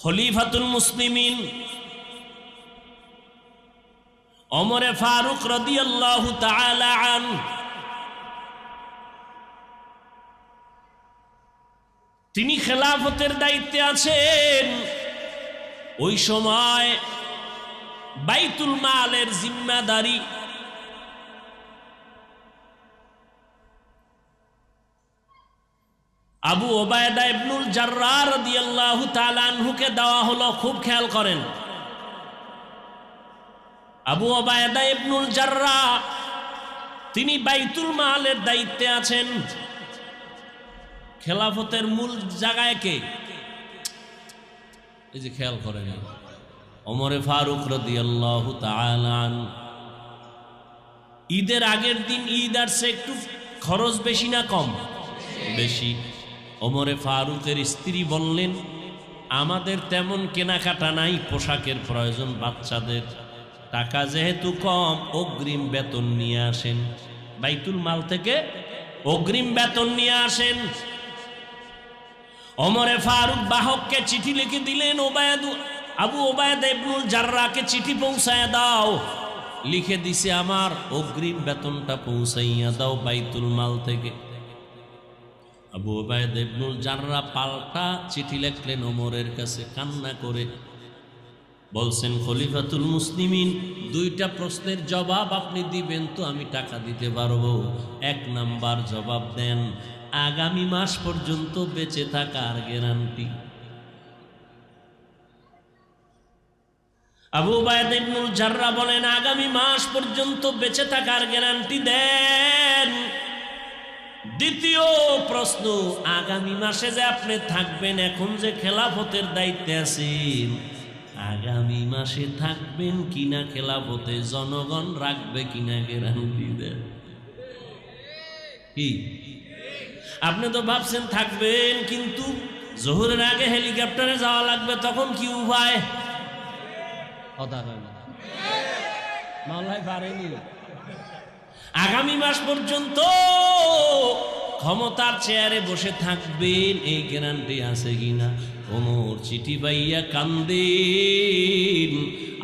খলিফাতুল মুসলিমিন ওমরে ফারুক রাদিয়াল্লাহু তাআলা আনহু, তিনি খেলাফতের দায়িত্বে আছেন। ওই সময় বাইতুল মালের জিম্মাদারি আবু ওবায়দা ইবনুল জাররাহ রাদিয়াল্লাহু তাআলা আনহুকে দেওয়া হলো। খুব খেয়াল করেন, আবু ওবায়দা ইবনুল জাররাহ তিনি বাইতুল মালের দায়িত্বে আছেন। খেলাফতের মূল জায়গায় কে? এই যে খেয়াল করেন, ওমরে ফারুক রাদিয়াল্লাহু তাআলা আনহু। ঈদের আগের দিন ঈদ আসছে, একটু খরচ বেশি না কম? বেশি। ওমরে ফারুকের স্ত্রী বললেন, আমাদের তেমন কেনাকাটা নাই, পোশাকের প্রয়োজন বাচ্চাদের, টাকা যেহেতু কম, অগ্রিম বেতন নিয়ে আসেন, বাইতুল মাল থেকে অগ্রিম বেতন নিয়ে আসেন। ওমরে ফারুক বাহককে চিঠি লিখে দিলেন, আবু ওবায়দা ইবনুল জাররাহকে চিঠি পৌঁছায় দাও। লিখে দিছে, আমার অগ্রিম বেতনটা পৌঁছাইয়া দাও বাইতুল মাল থেকে। আবু ওবায়দা ইবনুল জাররাহ পাল্টা চিঠি লিখলেন ওমরের কাছে, কান্না করে বলছেন, খলিফাতুল মুসলিমিন, দুইটা প্রশ্নের জবাব আপনি দিবেন তো আমি টাকা দিতে পারবো। এক নাম্বার জবাব দেন, আগামী মাস পর্যন্ত বেঁচে থাকার গ্যারান্টি। আবু ওবায়দা ইবনুল জাররাহ বলেন, আগামী মাস পর্যন্ত বেঁচে থাকার গ্যারান্টি দেন। দ্বিতীয় প্রশ্ন, আগামী মাসে যে আপনি থাকবেন, এখন যে খেলাফতের দায়িত্বে আছেন, আগামী মাসে থাকবেন কিনা খেলাফতে, জনগণ রাখবে কিনা গ্যারান্টি দেন? কি আপনি তো ভাবছেন থাকবেন, কিন্তু জোহরের আগে হেলিকপ্টারে যাওয়া লাগবে, তখন কি উপায়? আগামী মাস পর্যন্ত ক্ষমতার চেয়ারে বসে থাকবেন, এই গ্যারান্টি আছে কিনা? ওমর চিঠি পাইয়া কান্দেন,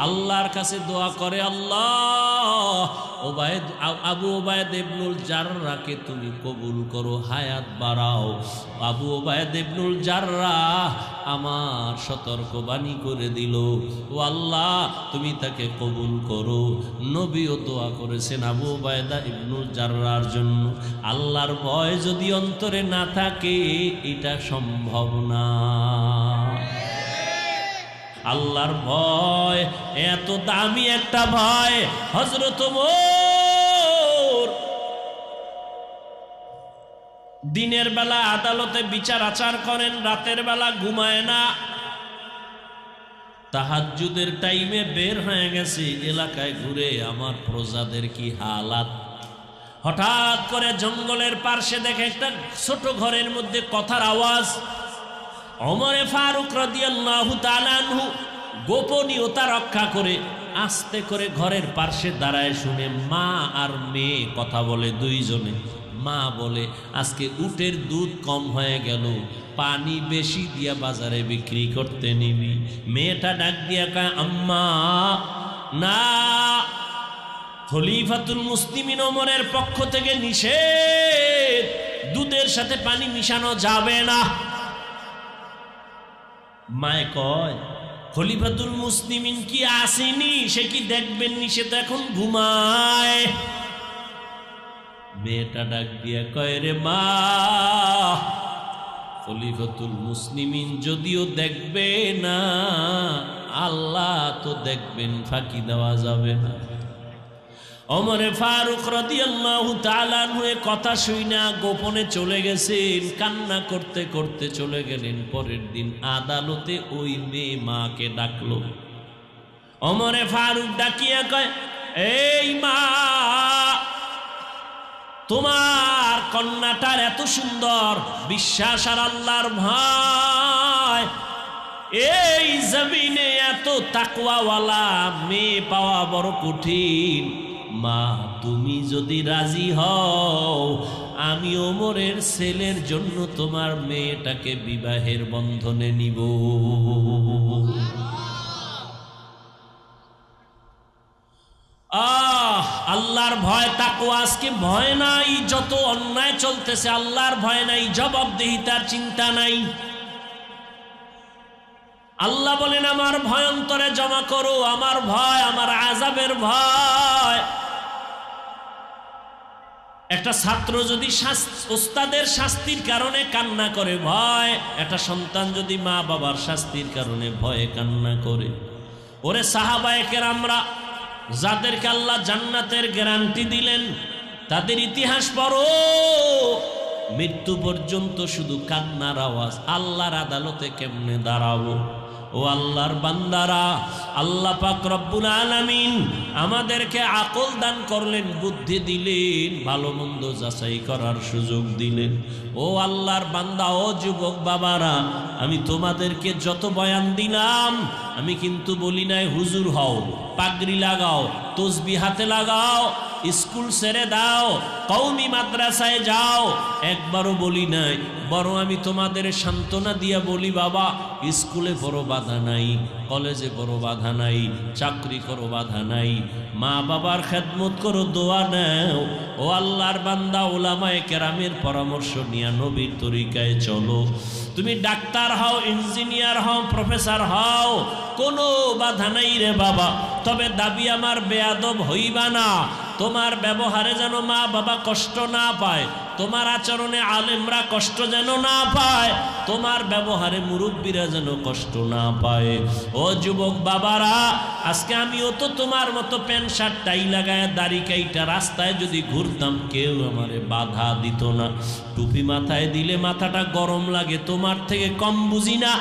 আল্লাহর কাছে দোয়া করে, আল্লাহ আবু ওবায়দ ইবনুল জাররাহকে তুমি কবুল করো, হায়াত বাড়াও। আবু ওবায়দ ইবনুল জাররাহ আমার সতর্কবাণী করে দিল, ও আল্লাহ তুমি তাকে কবুল করো। নবীও দোয়া করেছেন আবু ওবায়দা ইবনুল জাররাহর জন্য। আল্লাহর ভয় যদি অন্তরে না থাকে, এটা সম্ভব না। আল্লাহর ভয় এত দামি একটা ভয়। হযরত ওমর দিনের বেলা আদালতে বিচার আচার করেন, রাতের বেলা ঘুমায় না। তাহাজ্জুদের টাইমে বের হয়ে গেছে এলাকায় ঘুরে, আমার প্রজাদের কি হালাত। হঠাৎ করে জঙ্গলের পার্শ্বে দেখে একটা ছোট ঘরের মধ্যে কথার আওয়াজ। ওমরে ফারুক রাদিয়াল্লাহু তাআলা আনহু গোপনীয়তা রক্ষা করে আস্তে করে ঘরের পার্শ্বে দাঁড়ায় শুনে মা আর মেয়ে কথা বলে দুইজনে। মা বলে, আজকে উটের দুধ কম হয়ে গেল, পানি বেশি দিয়া বাজারে বিক্রি করতে নিবি। মেয়েটা ডাক দিয়া কয়, আম্মা না, খলিফাতুল মুসলিমিন ওমরের পক্ষ থেকে নিষেধ, দুধের সাথে পানি মিশানো যাবে না। মায়ে কয়, খলিফাতুল মুসলিমিন কি আসেনি? সে কি দেখবেননি? সে তো এখন ঘুমায়। মেয়েটা ডাক দিয়া কয়, রে মা, খলিফাতুল মুসলিমিন যদিও দেখবে না, আল্লাহ তো দেখবেন, ফাঁকি দেওয়া যাবে না। ওমরে ফারুক রাদিয়াল্লাহু তাআলা আনহু কথা শুইনা গোপনে চলে গেছেন, কান্না করতে করতে চলে গেলেন। পরের দিন আদালতে ওই মেয়ে মাকে ডাকলো। ওমরে ফারুক ডাকিয়া কয়, এই মা, তোমার কন্যাটার এত সুন্দর বিশ্বাস আর আল্লাহর ভয়, এই জমিনে এত তাকওয়াওয়ালা মেয়ে পাওয়া বড় কঠিন। মা, তুমি যদি রাজি হও, আমি ওমরের ছেলের জন্য তোমার মেয়েটাকে বিবাহের বন্ধনে নিব। আল্লাহর ভয়, তাকওয়া আজকে ভয় নাই। যত অন্যায় চলতেছে, আল্লাহর ভয় নাই, জবাবদিহিতার চিন্তা নাই। আল্লাহ বলেন, আমার ভয় অন্তরে জমা করো, আমার ভয়, আমার আযাবের ভয়। একটা ছাত্র যদি ওস্তাদের শাস্তির কারণে কান্না করে ভয়, একটা সন্তান যদি মা বাবার শাস্তির কারণে ভয়ে কান্না করে। ওরে সাহাবায়ে কেরামরা, যাদেরকে আল্লাহ জান্নাতের গ্যারান্টি দিলেন, তাদের ইতিহাস পড়ো। মৃত্যু পর্যন্ত শুধু কান্নার আওয়াজ। আল্লাহর আদালতে কেমনে দাঁড়াবো? ও আল্লাহর বান্দারা, আল্লাহ পাক রব্বুল আলামিন আমাদেরকে আকল দান করলেন, বুদ্ধি দিলেন, ভালো মন্দ যাচাই করার সুযোগ দিলেন। ও আল্লাহর বান্দা, ও যুবক বাবারা, আমি তোমাদেরকে যত বয়ান দিলাম, আমি কিন্তু বলি নাই হুজুর হও, পাগড়ি লাগাও, তসবিহ হাতে লাগাও, স্কুল ছেড়ে দাও, কওমি মাদ্রাসায় যাও, একবারও বলি নাই। বরং আমি তোমাদের সান্ত্বনা দিয়া বলি, বাবা, স্কুলে বড় বাধা নাই, কলেজে বড় বাধা নাই, চাকরি করো বাধা নাই, মা বাবার খেদমত করো, দোয়া নাও। ও আল্লাহর বান্দা, ওলামায়ে কেরামের পরামর্শ নিয়ে নবীর তরিকায় চলো। তুমি ডাক্তার হও, ইঞ্জিনিয়ার হও, প্রফেসর হও, কোনো বাধা নাই রে বাবা। তবে দাবি আমার বেয়াদব হইবা না। তোমার ব্যবহারে যেন মা বাবা কষ্ট না পায়, তোমার আচরণে আলেমরা কষ্ট যেন না পায়, তোমার ব্যবহারে মুরব্বীরা যেন কষ্ট না পায়। ও যুবক বাবারা, আজকে আমিও তো তোমার মতো প্যান্ট শার্ট টাই লাগায় দাড়ি কাইটা রাস্তায় যদি ঘুরতাম, কেউ আমারে বাধা দিত না। টুপি মাথায় দিলে মাথাটা গরম লাগে, তোমার থেকে কম বুঝি না।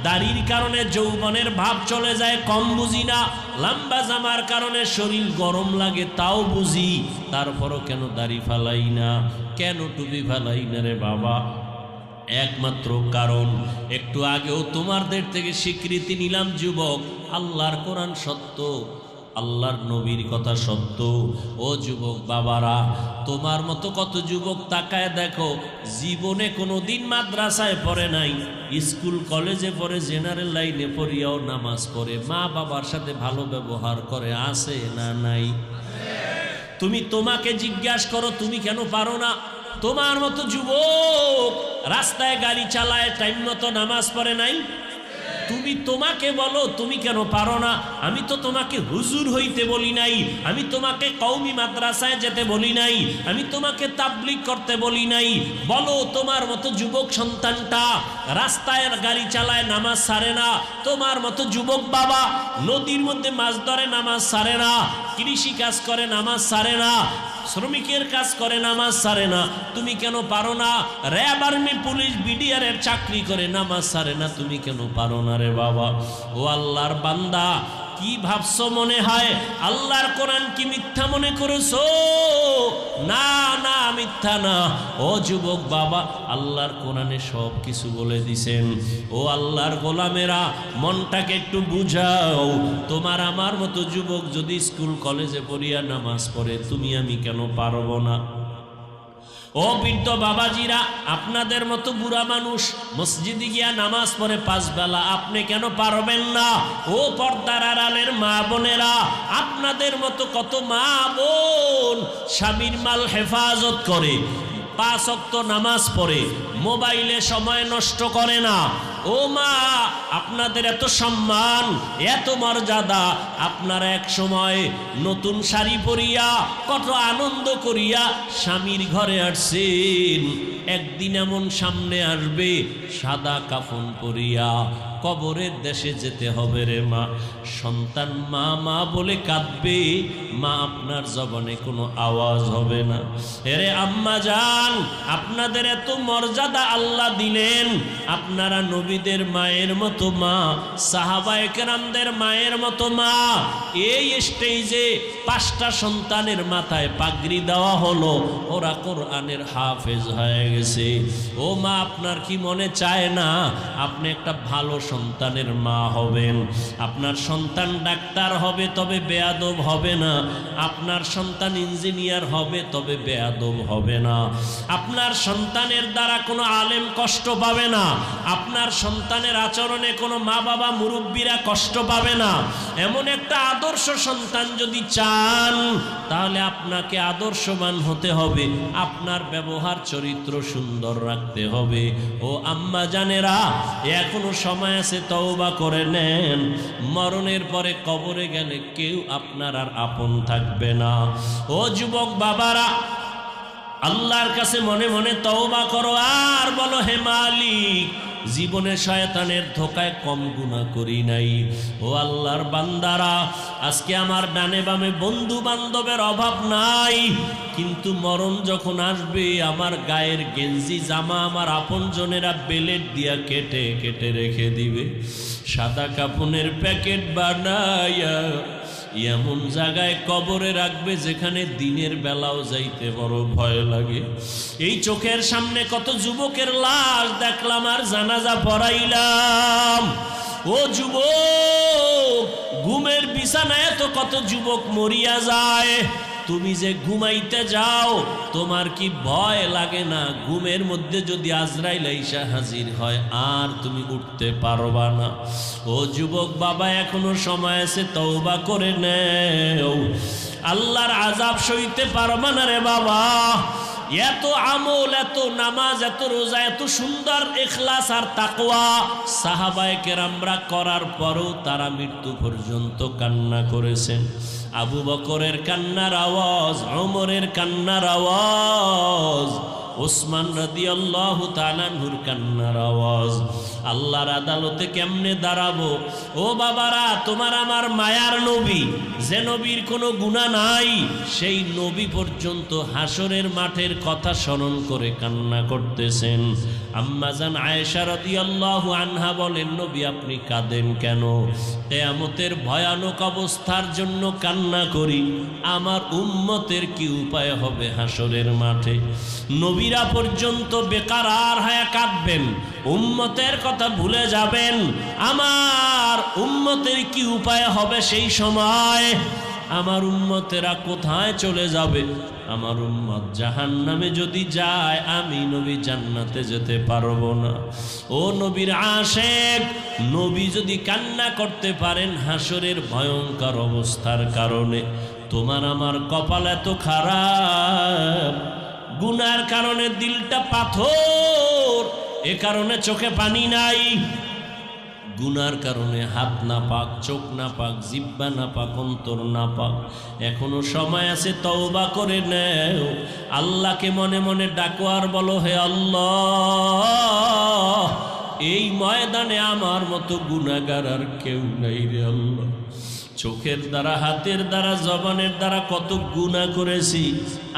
দাড়ির কারণে যৌবনের ভাব চলে যায়, কম বুঝি না। লম্বা জামার কারণে শরীর গরম লাগে, তাও বুঝি। তারপরও কেন দাড়ি ফালাই না, কেন টুপি ফালাই না রে বাবা? একমাত্র কারণ, একটু আগেও তোমাদের থেকে স্বীকৃতি নিলাম যুবক, আল্লাহর কোরআন সত্য, আল্লাহর নবীর কথা সত্য। ও যুবক বাবারা, তোমার মতো কত যুবক তাকায় দেখো, জীবনে কোনো দিন মাদ্রাসায় পড়ে নাই, স্কুল কলেজে পড়ে, জেনারেল লাইনে পড়িয়াও নামাজ পড়ে, মা বাবার সাথে ভালো ব্যবহার করে, আছে না নাই? তুমি তোমাকে জিজ্ঞাসা করো, তুমি কেন পারো না? তোমার মতো যুবক রাস্তায় গাড়ি চালায়, টাইম মতো নামাজ পড়ে নাই। তুমি তোমাকে বলো তুমি কেন পারো না? আমি তো তোমাকে হুজুর হইতে বলি নাই, আমি তোমাকে কওমি মাদ্রাসায় যেতে বলি নাই, আমি তোমাকে তাবলীগ করতে বলি নাই। বলো, তোমার মতো যুবক সন্তানটা রাস্তায় গাড়ি চালায়, নামাজ ছাড়ে না। তোমার মতো যুবক বাবা নদীর মধ্যে মাছ ধরে, নামাজ ছাড়ে না। কৃষি কাজ করে, নামাজ ছাড়ে না। শ্রমিকের কাজ করে, নামাজ ছাড়ে না। তুমি কেন পারো না? র্যাব, আর্মি, পুলিশ, বিডিআর এর চাকরি করে, নামাজ ছাড়ে না। তুমি কেন পারো না রে বাবা? ও আল্লাহর বান্দা, কি ভাবছো মনে হয় আল্লাহর কোরআন কি মিথ্যা মনে করেছো? না না, মিথ্যা না। ও যুবক বাবা, আল্লাহর কোরআনে সব কিছু বলে দিছেন। ও আল্লাহর গোলামেরা, মনটাকে একটু বুঝাও। তোমার আমার মতো যুবক যদি স্কুল কলেজে পড়িয়া নামাজ পড়ে, তুমি আমি কেন পারবো না? ও বৃদ্ধ বাবাজিরা, আপনাদের মতো বুড়া মানুষ মসজিদে গিয়া নামাজ পড়ে 5 বেলা, আপনি কেন পারবেন না? ও পর্দার আড়ালের মা বোনেরা, আপনাদের মতো কত মা বোন স্বামীর মাল হেফাজত করে, 5 ওয়াক্ত নামাজ পড়ে, মোবাইলে সময় নষ্ট করে না। ও মা, আপনাদের এত সম্মান, এত মর্যাদা, আপনারা এক সময় নতুন শাড়ি পরিয়া কত আনন্দ করিয়া স্বামীর ঘরে আসছেন। একদিন এমন সামনে আসবে, সাদা কাফন পরিয়া কবরের দেশে যেতে হবে রে মা। সন্তান মা মা বলে কাঁদবে, মা আপনার জবানে কোনো আওয়াজ হবে না। এরে আম্মা জান, আপনাদের এত মর্যাদা আল্লাহ দিলেন, আপনারা নবীদের মায়ের মতো মা, সাহাবায়ে কেরামদের মায়ের মতো মা। এই স্টেজে 5টা সন্তানের মাথায় পাগড়ি দেওয়া হলো, ওরা কোরআনের হাফেজ হয়ে গেছে। ও মা, আপনার কি মনে চায় না আপনি একটা ভালো সন্তানের মা হবেন? আপনার সন্তান ডাক্তার হবে, তবে বেয়াদব হবে না। আপনার সন্তান ইঞ্জিনিয়ার হবে, তবে বেয়াদব হবে না। আপনার সন্তানের দ্বারা কোনো আলেম কষ্ট পাবে না। আপনার সন্তানের আচরণে কোনো মা বাবা মুরব্বীরা কষ্ট পাবে না। এমন একটা আদর্শ সন্তান যদি চান, তাহলে আপনাকে আদর্শবান হতে হবে, আপনার ব্যবহার চরিত্র সুন্দর রাখতে হবে। ও আম্মা জানেরা, এখনো সময় আছে, তওবা করে নেন। মরণের পরে কবরে গেলে কেউ আপনার আর আপন থাকবে না। ও যুবক বাবারা, আল্লাহর কাছে মনে মনে তওবা করো, আর বলো, হে মালিক, জীবনে শয়তানের ধোকায় কম গুনাহ করি নাই। ও আল্লাহর বান্দারা, আজকে আমার ডানে বামে বন্ধু বান্ধবের অভাব নাই, কিন্তু মরণ যখন আসবে, আমার গায়ের গেঞ্জি জামা আমার আপনজনেরা বেলেট দিয়া কেটে কেটে রেখে দিবে, সাদা কাফনের প্যাকেট বানাইয়া এমন জায়গায় কবরে রাখবে যেখানে দিনের বেলাও যাইতে বড় ভয় লাগে। এই চোখের সামনে কত যুবকের লাশ দেখলাম আর জানাজা পড়াইলাম। ও যুবক, ঘুমের বিছানায় তো কত যুবক মরিয়া যায়। তুমি যে ঘুমাইতে যাও, তোমার কি ভয় লাগে না ঘুমের মধ্যে যদি আজরাইল আইসা হাজির হয় আর তুমি উঠতে পারবা না? ও যুবক বাবা, এখনো সময় আছে, তওবা করে নেও। আল্লাহর আযাব সইতে পারবা না রে বাবা। এত আমল, এত নামাজ, এত রোজা, এত সুন্দর ইখলাস আর তাকওয়া সাহাবায়ে কেরামরা করার পরও তারা মৃত্যু পর্যন্ত কান্না করেছেন। আবু বকরের কান্নার আওয়াজ, ওমরের কান্নার আওয়াজ ওসমান রাদিয়াল্লাহু তাআলা আনহুর কান্নার আওয়াজ। আল্লাহর আদালতে কেমনে দাঁড়াবো? ও বাবারা, তোমার আমার মায়ার নবী, যে নবীর কোনো গুনাহ নাই, সেই নবী পর্যন্ত হাসরের মাঠের কথা স্মরণ করে কান্না করতেছেন। আম্মা জান আয়েশা রাদিয়াল্লাহু আনহা বলেন, নবী আপনি কাঁদেন কেন? কিয়ামতের ভয়ানক অবস্থার জন্য কান্না করি। আমার উম্মতের কি উপায় হবে হাসরের মাঠে? নবীরা পর্যন্ত বেকারার হয়ে কাঁদবেন, উম্মতের কথা ভুলে যাবেন। আমার উম্মতের কি উপায় হবে সেই সময়? আমার উম্মতেরা কোথায় চলে যাবে? আমার উম্মত জাহান্নামে যদি যায়, আমি নবী জান্নাতে যেতে পারবো না। ও নবীর আশেক, নবী যদি কান্না করতে পারেন হাসরের ভয়ঙ্কর অবস্থার কারণে, তোমার আমার কপাল এত খারাপ, গুনার কারণে দিলটা পাথর, এ কারণে চোখে পানি নাই, গুনার কারণে হাত না পাক, চোখ না পাক, জিহ্বা না পাক, অন্তর না পাক। এখনো সময় আছে, তওবা করে নেও। আল্লাহকে মনে মনে ডাকো আর বলো, হে আল্লাহ, এই ময়দানে আমার মতো গুনাহগার আর কেউ নাই রে আল্লাহ। চোখের দ্বারা, হাতের দ্বারা, জবানের দ্বারা কত গুনাহ করেছি।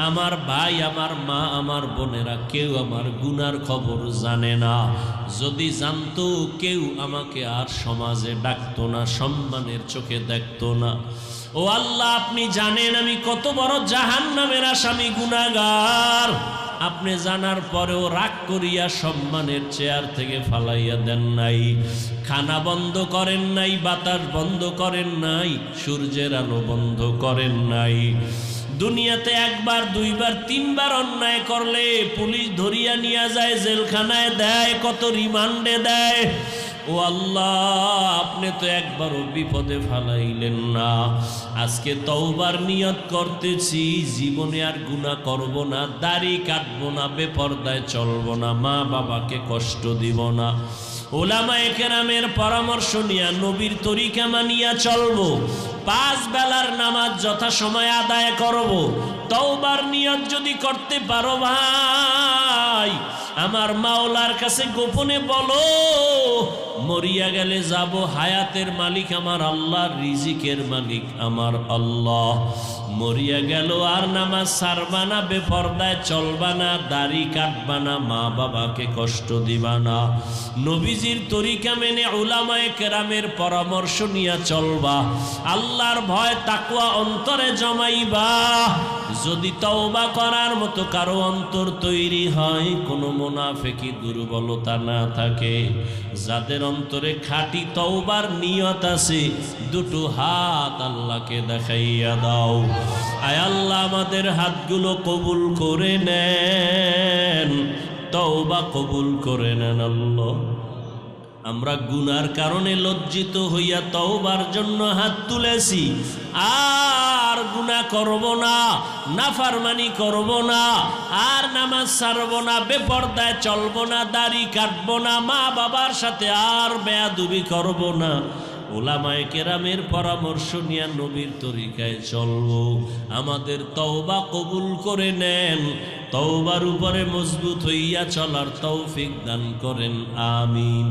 আমার ভাই, আমার মা, আমার বোনেরা কেউ আমার গুনার খবর জানে না। যদি জানতো, কেউ আমাকে আর সমাজে ডাকতো না, সম্মানের চোখে দেখতো না। ও আল্লাহ, আপনি জানেন আমি কত বড় জাহান্নামের আসামি, গুনাহগার। আপনি জানার পরেও রাগ করিয়া সম্মানের চেয়ার থেকে ফালাইয়া দেন নাই, খানা বন্ধ করেন নাই, বাতাস বন্ধ করেন নাই, সূর্যের আলো বন্ধ করেন নাই। দুনিয়াতে একবার, দুইবার, তিনবার অন্যায় করলে পুলিশ ধরিয়া নিয়ে যায়, জেলখানায় দেয়, কত রিমান্ডে দেয়। ও আল্লাহ, আপনি তো একবারও বিপদে ফালাইলেন না। আজকে তওবার নিয়ত করতেছি, জীবনে আর গুনাহ করব না, দাড়ি কাটবো না, বেপরদায় চলবো না, মা বাবাকে কষ্ট দিব না। উলামায়ে কেরামের পরামর্শ নিয়া নবীর তরিকা মানিয়া চলবো, 5 বেলার নামাজ যথাসময়ে আদায় করব। তওবার নিয়ত যদি করতে পারো ভাই, আমার মাওলার কাছে গোপনে বলো, মরিয়া গেলে যাব, হায়াতের মালিক আমার আল্লাহ, রিজিকের মালিক আমার আল্লাহ। মরিয়া গেল আর নামাজ ছাড়বা না, বেপরদায় চলবা না, দাড়ি কাটবা না, মা বাবাকে কষ্ট দিবা না, নবীজির তরিকা মেনে উলামায়ে কেরামের পরামর্শ নিয়ে চলবা, আল্লাহর ভয় তাকওয়া অন্তরে জমাইবা। যদি তওবা করার মতো কারো অন্তর তৈরি হয়, কোনো মুনাফিকি দুর্বলতা না থাকে, যাদের অন্তরে খাঁটি তওবার নিয়ত আছে, দুটো হাত আল্লাহকে দেখাইয়া দাও। আয় আল্লাহ, আমাদের হাতগুলো কবুল করে নেন, তওবা কবুল করে নেন আল্লাহ। আমরা গুনার কারণে লজ্জিত হইয়া তওবার জন্য হাত তুলেছি, আর গুনাহ করব না, নাফরমানি করব না, আর নামাজ ছাড়ব না, বেপরদায় চলব না, দাড়ি কাটব না, মা বাবার সাথে আর বেয়াদবি করব না। উলামায়ে কেরামের পরামর্শ নিয়ে নবীর তরিকায় চলব। আমাদের তওবা কবুল করে নেন, তওবার উপরে মজবুত হইয়া চলার তৌফিক দান করেন, আমিন।